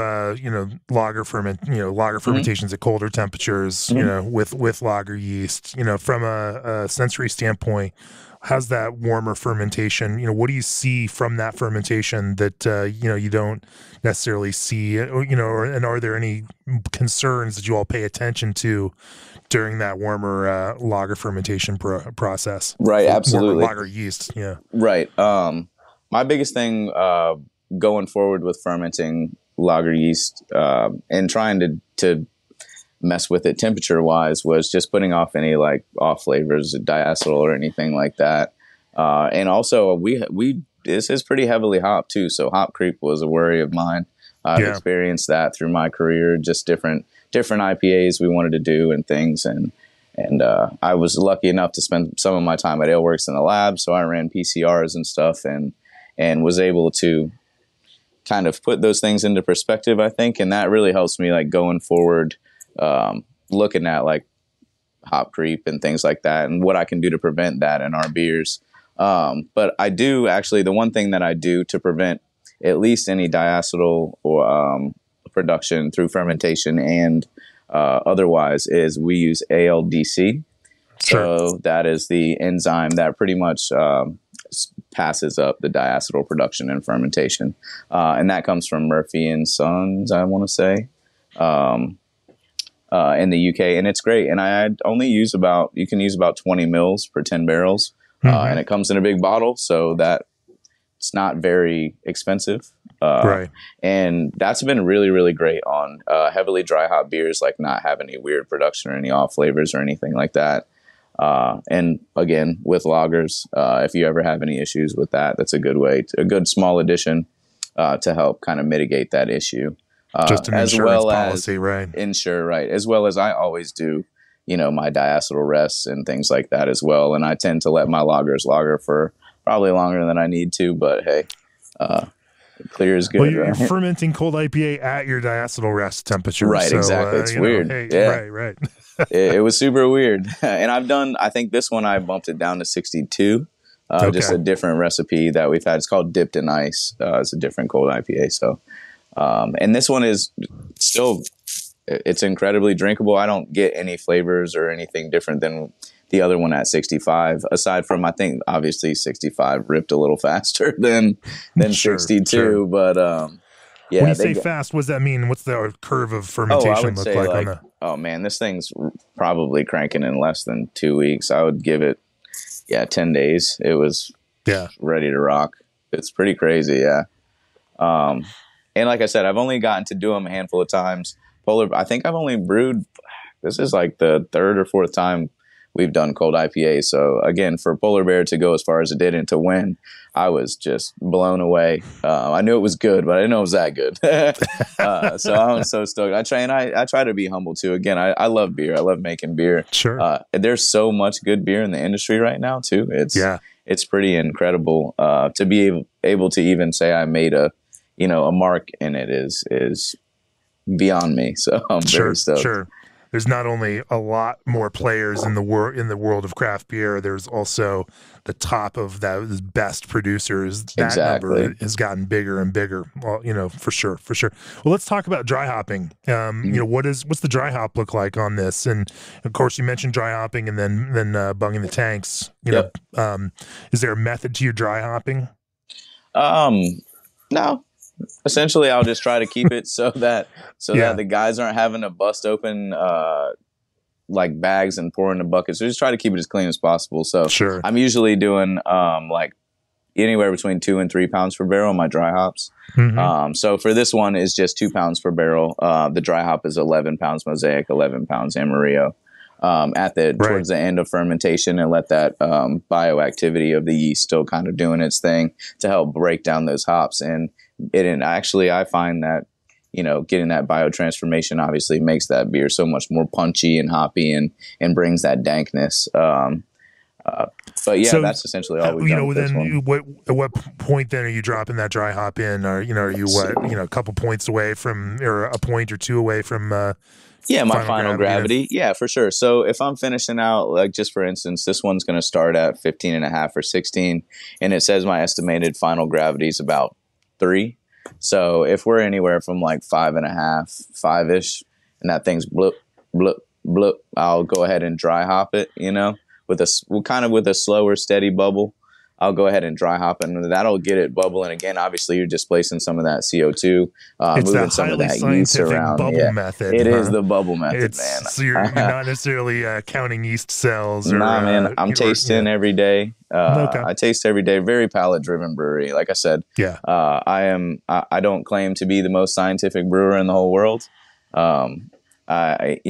lager fermentations at colder temperatures, with lager yeast, from a sensory standpoint. How's that warmer fermentation? What do you see from that fermentation that, you don't necessarily see, and are there any concerns that you all pay attention to during that warmer lager fermentation process. Right, absolutely. Warmer lager yeast, yeah. Right. My biggest thing going forward with fermenting lager yeast and trying to mess with it temperature-wise was just putting off any like off flavors, diacetyl or anything like that. And also, this is pretty heavily hopped too, so hop creep was a worry of mine. I've experienced that through my career, just different IPAs we wanted to do and things, and I was lucky enough to spend some of my time at AleWorks in the lab, so I ran PCRs and stuff, and was able to kind of put those things into perspective, I think, and that really helps me like going forward, looking at like hop creep and things like that, and what I can do to prevent that in our beers. But I do actually, the one thing that I do to prevent at least any diacetyl or production through fermentation and otherwise is we use ALDC. Sure. So that is the enzyme that pretty much passes up the diacetyl production and fermentation. And that comes from Murphy and Sons, I want to say, in the UK. And it's great. And I only use you can use about 20 mils per 10 barrels. And it comes in a big bottle, so that it's not very expensive. Right. And that's been really, really great on heavily dry hop beers, like not have any weird production or any off flavors or anything like that. And again, with lagers, if you ever have any issues with that, that's a good small addition to help kind of mitigate that issue. Just an insurance policy, right? Right. As well as I always do, my diacetyl rests and things like that as well. And I tend to let my lagers lager for probably longer than I need to, but hey, clear is good. Well, you're right? fermenting cold IPA at your diacetyl rest temperature. Right, so, exactly. It's weird. Right. It was super weird. And I think this one I bumped it down to 62. Just a different recipe that we've had. It's called Dipped in Ice. It's a different cold IPA. So, and this one is still, it's incredibly drinkable. I don't get any flavors or anything different than the other one at 65, aside from, I think, obviously 65 ripped a little faster than 62. Sure. But yeah. When you say fast, what does that mean? What's the curve of fermentation look like on that? Oh, man, this thing's probably cranking in less than 2 weeks. I would give it, 10 days. It was ready to rock. It's pretty crazy, yeah. And like I said, I've only gotten to do them a handful of times. I think I've only brewed, this is like the third or fourth time we've done cold IPA. So again, for Polar Bear to go as far as it did and to win, I was just blown away. I knew it was good, but I didn't know it was that good. So I was so stoked. I try to be humble too. Again, I love beer. I love making beer. Sure. There's so much good beer in the industry right now too. It's pretty incredible to be able to even say I made a mark in it is beyond me. So I'm very stoked. Sure. There's not only a lot more players in the world of craft beer, there's also the top of the best producers. That number has gotten bigger and bigger. Well, for sure. Well, let's talk about dry hopping. What's the dry hop look like on this? And of course, you mentioned dry hopping and then bunging the tanks. Is there a method to your dry hopping? No. Essentially, I'll just try to keep it so that the guys aren't having to bust open like bags and pour in the buckets. So just try to keep it as clean as possible. So sure. I'm usually doing like anywhere between 2 and 3 pounds per barrel on my dry hops. Mm-hmm. So for this one is just 2 pounds per barrel. The dry hop is 11 pounds Mosaic, 11 pounds Amarillo. Towards the end of fermentation, and let that bioactivity of the yeast still kind of doing its thing to help break down those hops. And actually, I find that, getting that biotransformation obviously makes that beer so much more punchy and hoppy and brings that dankness. But yeah, so, that's essentially all we've done with this one. At what point then are you dropping that dry hop in? Or, are you a couple points away from, or a point or two away from, my final gravity. Yeah, for sure. So if I'm finishing out, like just for instance, this one's going to start at 15.5 or 16, and it says my estimated final gravity is about 3. So if we're anywhere from like 5.5, 5-ish, and that thing's bloop, bloop, bloop, I'll go ahead and dry hop it, with a slower, steady bubble. I'll go ahead and dry hop, and that'll get it bubbling again. Obviously, you're displacing some of that CO2, moving some of that yeast around. Bubble method. It is the bubble method, man. So you're not necessarily counting yeast cells. Or, nah, man. I'm tasting every day. Okay. I taste every day. Very palate driven brewery. Like I said, I don't claim to be the most scientific brewer in the whole world. And I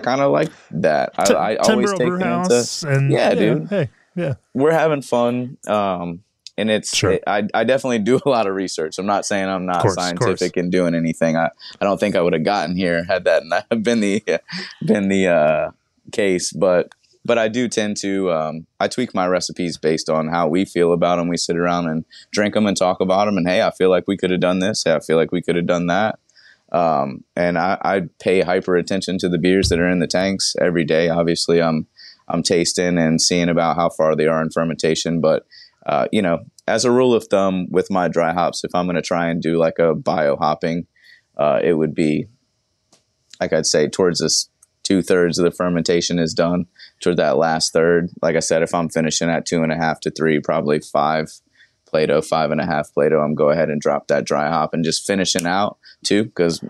kind of like that. I always take brewhouse dude. Hey, yeah, we're having fun. And it's, I definitely do a lot of research. I'm not saying I'm not scientific in doing anything. I don't think I would have gotten here had that not been the case. But I do tend to, I tweak my recipes based on how we feel about them. We sit around and drink them and talk about them. And hey, I feel like we could have done this. Hey, I feel like we could have done that. And I pay hyper attention to the beers that are in the tanks every day. Obviously, I'm tasting and seeing about how far they are in fermentation. But, as a rule of thumb with my dry hops, if I'm going to try and do like a bio hopping, it would be, like I'd say, towards this 2/3 of the fermentation is done. Toward that last third, like I said, if I'm finishing at 2.5 to 3, probably 5 Plato, 5.5 Plato, I'm go ahead and drop that dry hop and just finishing out too, because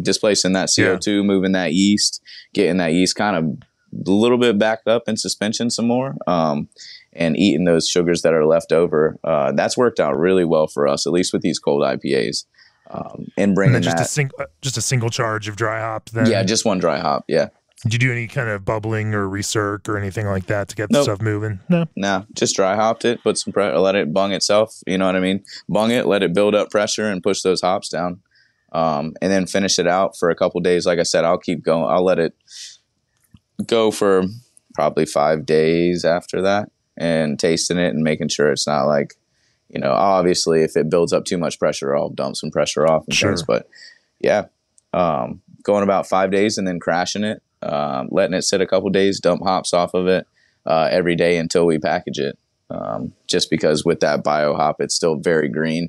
displacing that CO2, moving that yeast, getting that yeast kind of a little bit backed up in suspension some more, and eating those sugars that are left over. That's worked out really well for us, at least with these cold IPAs. And bringing just a single charge of dry hop. Then just one dry hop. Yeah. Did you do any kind of bubbling or recirc or anything like that to get the stuff moving? No, just dry hopped it, put some let it bung itself. You know what I mean? Bung it, let it build up pressure and push those hops down. And then finish it out for a couple days. Like I said, I'll keep going. I'll let it go for probably 5 days after that and tasting it and making sure it's not like, obviously if it builds up too much pressure, I'll dump some pressure off and things. But going about 5 days and then crashing it. Letting it sit a couple days, dump hops off of it every day until we package it. Just because with that bio hop, it's still very green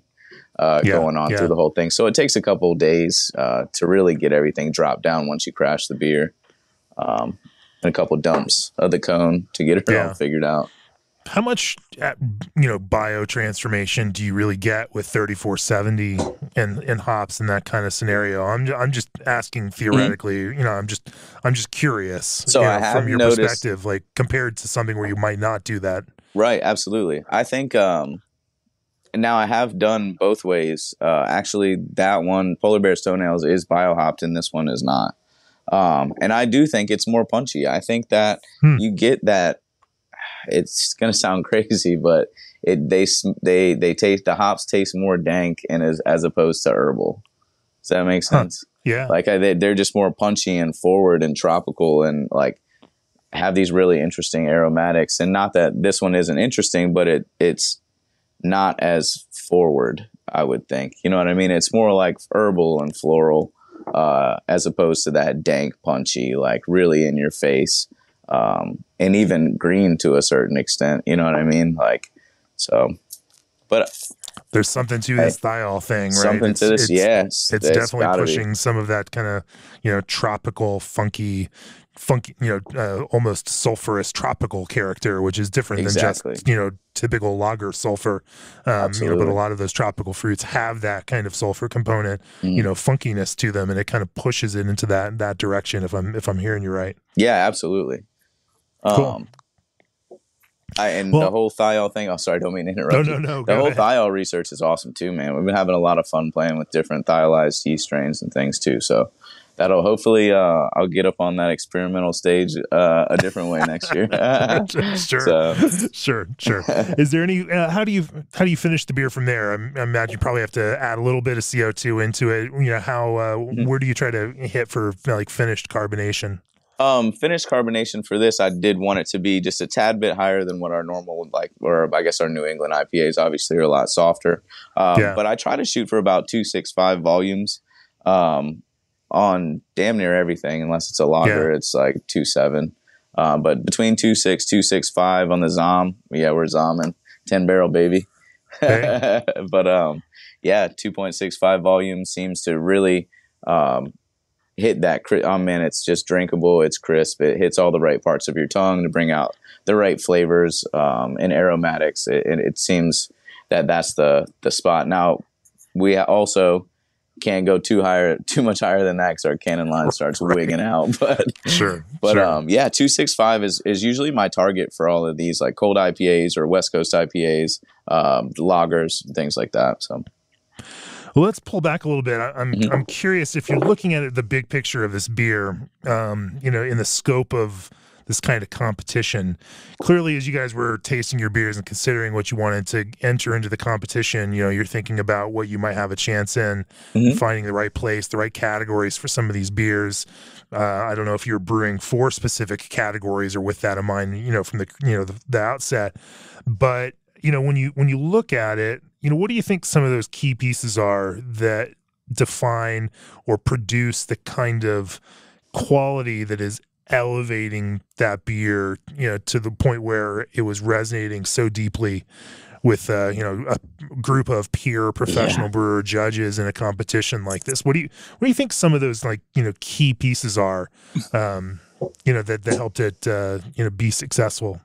going on through the whole thing. So it takes a couple of days to really get everything dropped down once you crash the beer. And a couple dumps of the cone to get it all figured out. How much, biotransformation do you really get with 3470 and hops in that kind of scenario? I'm just asking theoretically. Mm-hmm. I'm just curious. So I have from your perspective, like compared to something where you might not do that. Right. Absolutely. I think. Now I have done both ways. Actually, that one, Polar Bear's Toenails, is biohopped, and this one is not. And I do think it's more punchy. I think that you get that. It's gonna sound crazy, but they taste, the hops taste more dank and as opposed to herbal. Does that make sense? Yeah. Like they're just more punchy and forward and tropical and like have these really interesting aromatics. And not that this one isn't interesting, but it's not as forward, I would think. You know what I mean? It's more like herbal and floral, as opposed to that dank, punchy, like really in your face. And even green to a certain extent, you know what I mean? Like, so, but there's something to this thiol thing, right? Something to this, yes. It's definitely pushing some of that kind of, tropical, funky, almost sulfurous tropical character, which is different than just, typical lager sulfur. But a lot of those tropical fruits have that kind of sulfur component, funkiness to them, and it kind of pushes it into that direction. If I'm hearing you right. Yeah, absolutely. Cool. The whole thiol thing. Oh, sorry, don't mean to interrupt. No. The whole thiol research is awesome too, man. We've been having a lot of fun playing with different thiolized yeast strains and things too. So that'll hopefully I'll get up on that experimental stage a different way next year. Sure. Is there any? How do you finish the beer from there? I imagine you probably have to add a little bit of CO2 into it. Where do you try to hit for like finished carbonation? Finished carbonation for this, I did want it to be just a tad bit higher than what our normal, or I guess our New England IPAs obviously are a lot softer. But I try to shoot for about 2.65 volumes on damn near everything, unless it's a lager, it's like 2.7. But between 2.6, 2.65 on the Zom, we're Zomming 10 barrel baby. Hey. But 2.65 volume seems to really hit that. Oh man, it's just drinkable. It's crisp. It hits all the right parts of your tongue to bring out the right flavors and aromatics. It seems that that's the spot. Now we also can't go too much higher than that because our cannon line starts wigging out. But sure. 265 is usually my target for all of these like cold IPAs or West Coast IPAs, lagers, things like that. So. Well, let's pull back a little bit. I'm curious if you're looking at the big picture of this beer, in the scope of this kind of competition. Clearly, as you guys were tasting your beers and considering what you wanted to enter into the competition, you're thinking about what you might have a chance in, finding the right place, the right categories for some of these beers. I don't know if you're brewing for specific categories or with that in mind, from the outset. But when you look at it, what do you think some of those key pieces are that define or produce the kind of quality that is elevating that beer, to the point where it was resonating so deeply with, a group of peer professional brewer judges in a competition like this? What do you think some of those key pieces are, that helped it, be successful?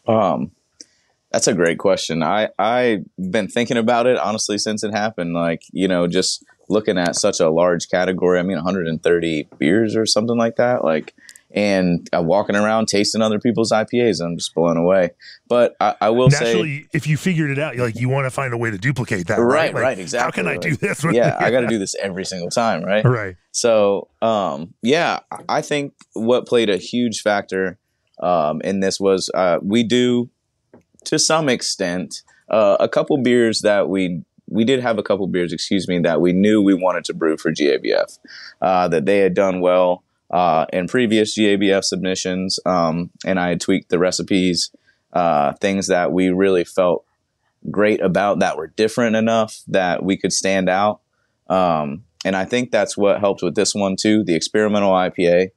That's a great question. I've been thinking about it honestly since it happened. Just looking at such a large category. 130 beers or something like that. And walking around tasting other people's IPAs, I'm just blown away. But I will say, if you figured it out, you want to find a way to duplicate that, right? Right, exactly. How can I do this? I got to do this every single time, right? Right. So, I think what played a huge factor in this was we do, to some extent, a couple beers that we did have a couple beers, that we knew we wanted to brew for GABF, that they had done well in previous GABF submissions, and I had tweaked the recipes, things that we really felt great about that were different enough that we could stand out. And I think that's what helped with this one too, the experimental IPA.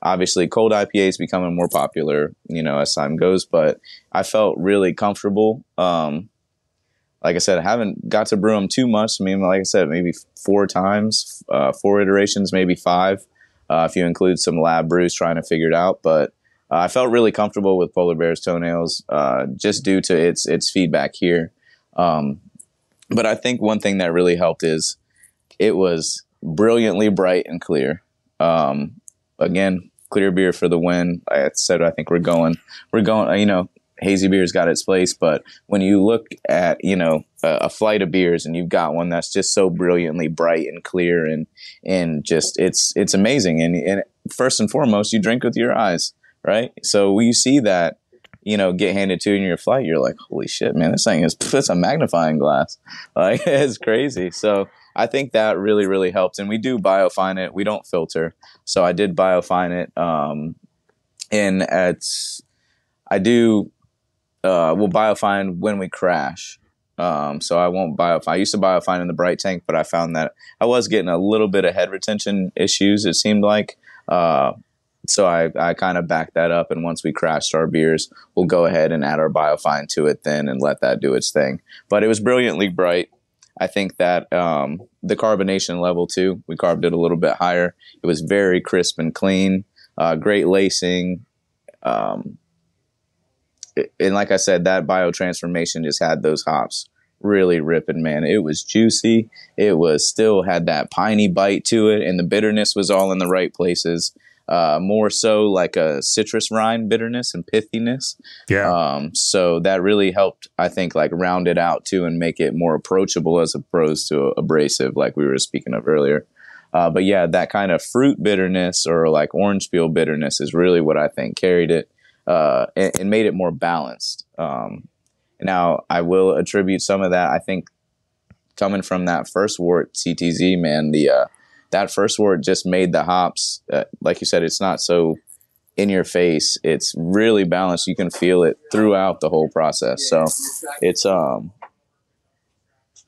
Obviously cold IPA is becoming more popular, as time goes, but I felt really comfortable. Like I said, I haven't got to brew them too much. Like I said, maybe 4 times, 4 iterations, maybe 5. If you include some lab brews trying to figure it out. But I felt really comfortable with Polar Bear's Toenails just due to its feedback here. But I think one thing that really helped is it was brilliantly bright and clear. Again, clear beer for the win. I said I think we're going. Hazy beer's got its place, but when you look at, a flight of beers and you've got one that's just so brilliantly bright and clear and just, it's amazing. And first and foremost, you drink with your eyes, right? So when you see that, get handed to you in your flight, you're like, holy shit, man, this thing it's a magnifying glass. It's crazy. So I think that really, really helped. And we do biofine it. We don't filter. So I did biofine it. We'll biofine when we crash. So I won't biofine. I used to biofine in the bright tank, but I found that I was getting a little bit of head retention issues, it seemed like. So I kind of backed that up. And once we crashed our beers, we'll go ahead and add our biofine to it then and let that do its thing. But it was brilliantly bright. I think that the carbonation level too, we carved it a little bit higher. It was very crisp and clean, great lacing. And like I said, that biotransformation just had those hops really ripping, man. It was juicy. It was still had that piney bite to it, and the bitterness was all in the right places. More so like a citrus rind bitterness and pithiness. Yeah. So that really helped, I think, round it out too and make it more approachable as opposed to abrasive, like we were speaking of earlier. But yeah, that kind of fruit bitterness or orange peel bitterness is really what I think carried it. And made it more balanced. Now, I will attribute some of that, I think, coming from that first wort CTZ, man. That first wort just made the hops, like you said, it's not so in your face. It's really balanced. You can feel it throughout the whole process. So it's, I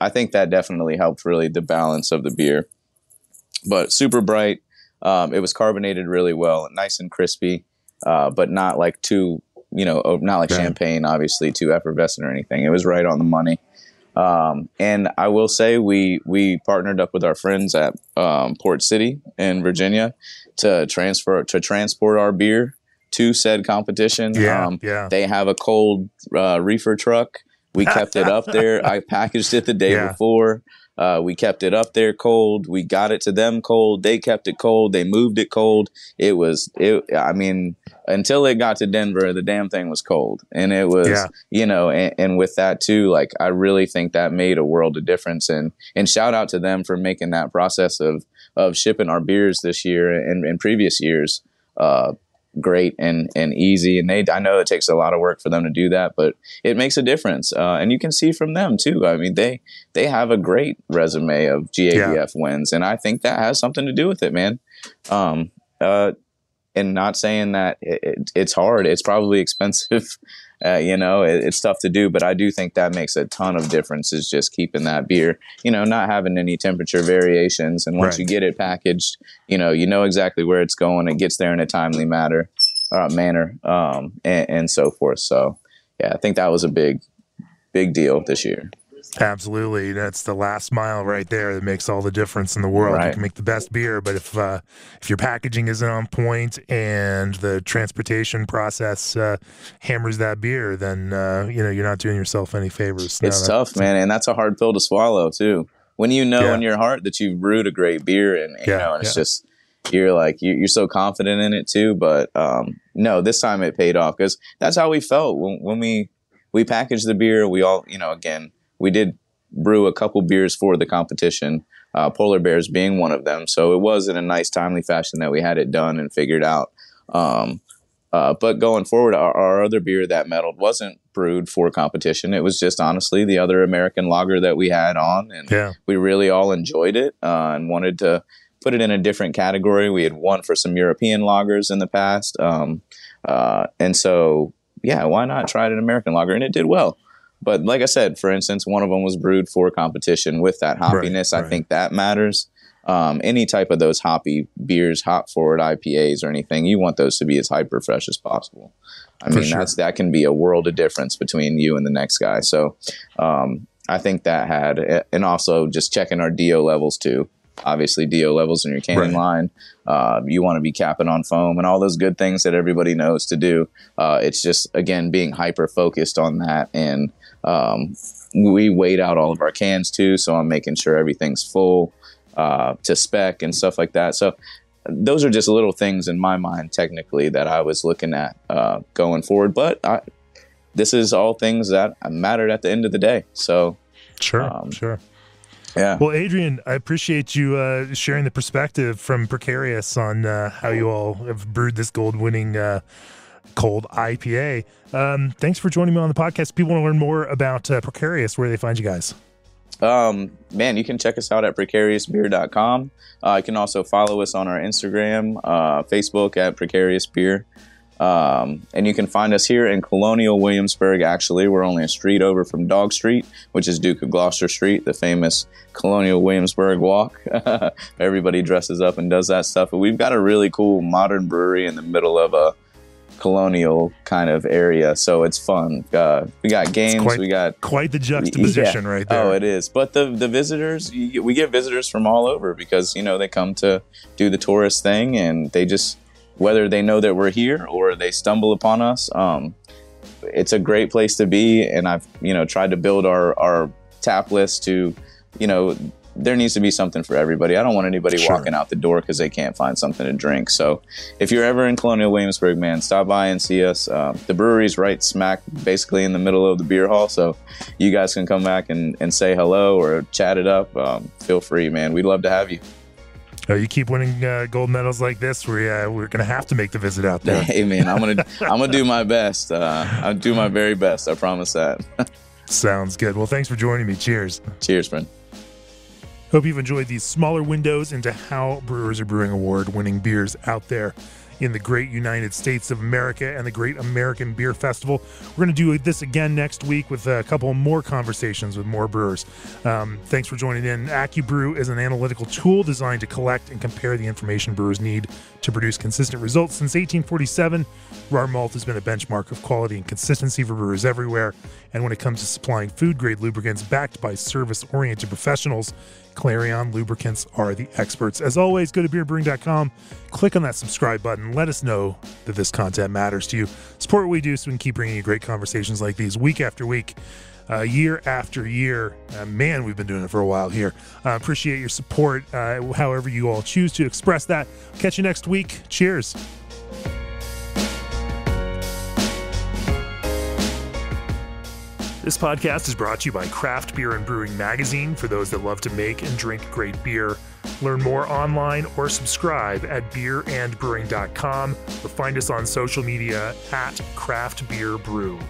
think that definitely helped really the balance of the beer. But super bright. It was carbonated really well, nice and crispy. But not too, not like champagne, obviously too effervescent or anything. It was right on the money. And I will say we partnered up with our friends at Port City in Virginia to transport our beer to said competition. They have a cold reefer truck. We kept it up there. I packaged it the day before. We kept it up there cold. We got it to them cold. They kept it cold. They moved it cold. I mean, until it got to Denver, the damn thing was cold. And it was, you know, and with that too, like, I really think that made a world of difference. And shout out to them for making that process of shipping our beers this year and in previous years, great and easy. And I know it takes a lot of work for them to do that, but it makes a difference. And you can see from them too. I mean, they have a great resume of GABF wins, and I think that has something to do with it, man. And not saying that it's hard. It's probably expensive. You know, it's tough to do, but I do think that makes a ton of difference, is just keeping that beer, you know, not having any temperature variations. And once you get it packaged, you know exactly where it's going. It gets there in a timely manner, and so forth. So, yeah, I think that was a big deal this year. Absolutely. That's the last mile right there that makes all the difference in the world. Right. You can make the best beer, but if your packaging isn't on point and the transportation process hammers that beer, then you're not doing yourself any favors. It's tough, man, and that's a hard pill to swallow too. When you know in your heart that you've brewed a great beer, and it's just you're so confident in it too. But no, this time it paid off, because that's how we felt when we packaged the beer. We all, again, we did brew a couple beers for the competition, Polar Bears being one of them. So it was in a nice, timely fashion that we had it done and figured out. But going forward, our other beer that medaled wasn't brewed for competition. It was just honestly the other American lager that we had on. And we really all enjoyed it and wanted to put it in a different category. We had won for some European lagers in the past. And so, why not try an American lager? And it did well. But like I said, for instance, one of them was brewed for competition with that hoppiness. Right. I think that matters. Any type of those hoppy beers, hop forward IPAs or anything, you want those to be as hyper fresh as possible. I mean, that can be a world of difference between you and the next guy. So I think that had, and also just checking our DO levels too. Obviously, DO levels in your canning line. You want to be capping on foam and all those good things that everybody knows to do. It's just, again, being hyper focused on that. And we weighed out all of our cans too, so I'm making sure everything's full to spec and stuff like that. So those are just little things in my mind, technically, that I was looking at going forward. But this is all things that mattered at the end of the day. So sure. Yeah. Well, Adrian, I appreciate you sharing the perspective from Precarious on how you all have brewed this gold-winning cold IPA. Thanks for joining me on the podcast. If people want to learn more about Precarious, where do they find you guys? Man, you can check us out at precariousbeer.com. You can also follow us on our Instagram, Facebook at Precarious Beer. And you can find us here in Colonial Williamsburg. Actually, we're only a street over from Dog Street, which is Duke of Gloucester Street, the famous Colonial Williamsburg walk. Everybody dresses up and does that stuff. But we've got a really cool modern brewery in the middle of a colonial kind of area, so it's fun. We got games. We got quite the juxtaposition right there. Oh, it is. But the visitors, we get visitors from all over, because they come to do the tourist thing, and they just, whether they know that we're here or they stumble upon us, it's a great place to be. And I've tried to build our tap list to, there needs to be something for everybody. I don't want anybody walking out the door because they can't find something to drink. So if you're ever in Colonial Williamsburg, man, stop by and see us. The brewery's right smack basically in the middle of the beer hall. So you guys can come back and say hello or chat it up. Feel free, man. We'd love to have you. You keep winning gold medals like this, we're going to have to make the visit out there. Hey, man, I'm gonna do my best. I'll do my very best. I promise that. Sounds good. Well, thanks for joining me. Cheers. Cheers, friend. Hope you've enjoyed these smaller windows into how brewers are brewing award-winning beers out there in the great United States of America and the Great American Beer Festival. We're going to do this again next week with a couple more conversations with more brewers. Thanks for joining in. AccuBrew is an analytical tool designed to collect and compare the information brewers need to produce consistent results. Since 1847, our malt has been a benchmark of quality and consistency for brewers everywhere. And when it comes to supplying food-grade lubricants backed by service-oriented professionals, Clarion Lubricants are the experts. As always, go to beerbrewing.com, click on that subscribe button, let us know that this content matters to you. Support what we do so we can keep bringing you great conversations like these week after week, year after year. Man, we've been doing it for a while here. Appreciate your support, however you all choose to express that. Catch you next week. Cheers. This podcast is brought to you by Craft Beer and Brewing Magazine for those that love to make and drink great beer. Learn more online or subscribe at beerandbrewing.com or find us on social media at Craft Beer Brew.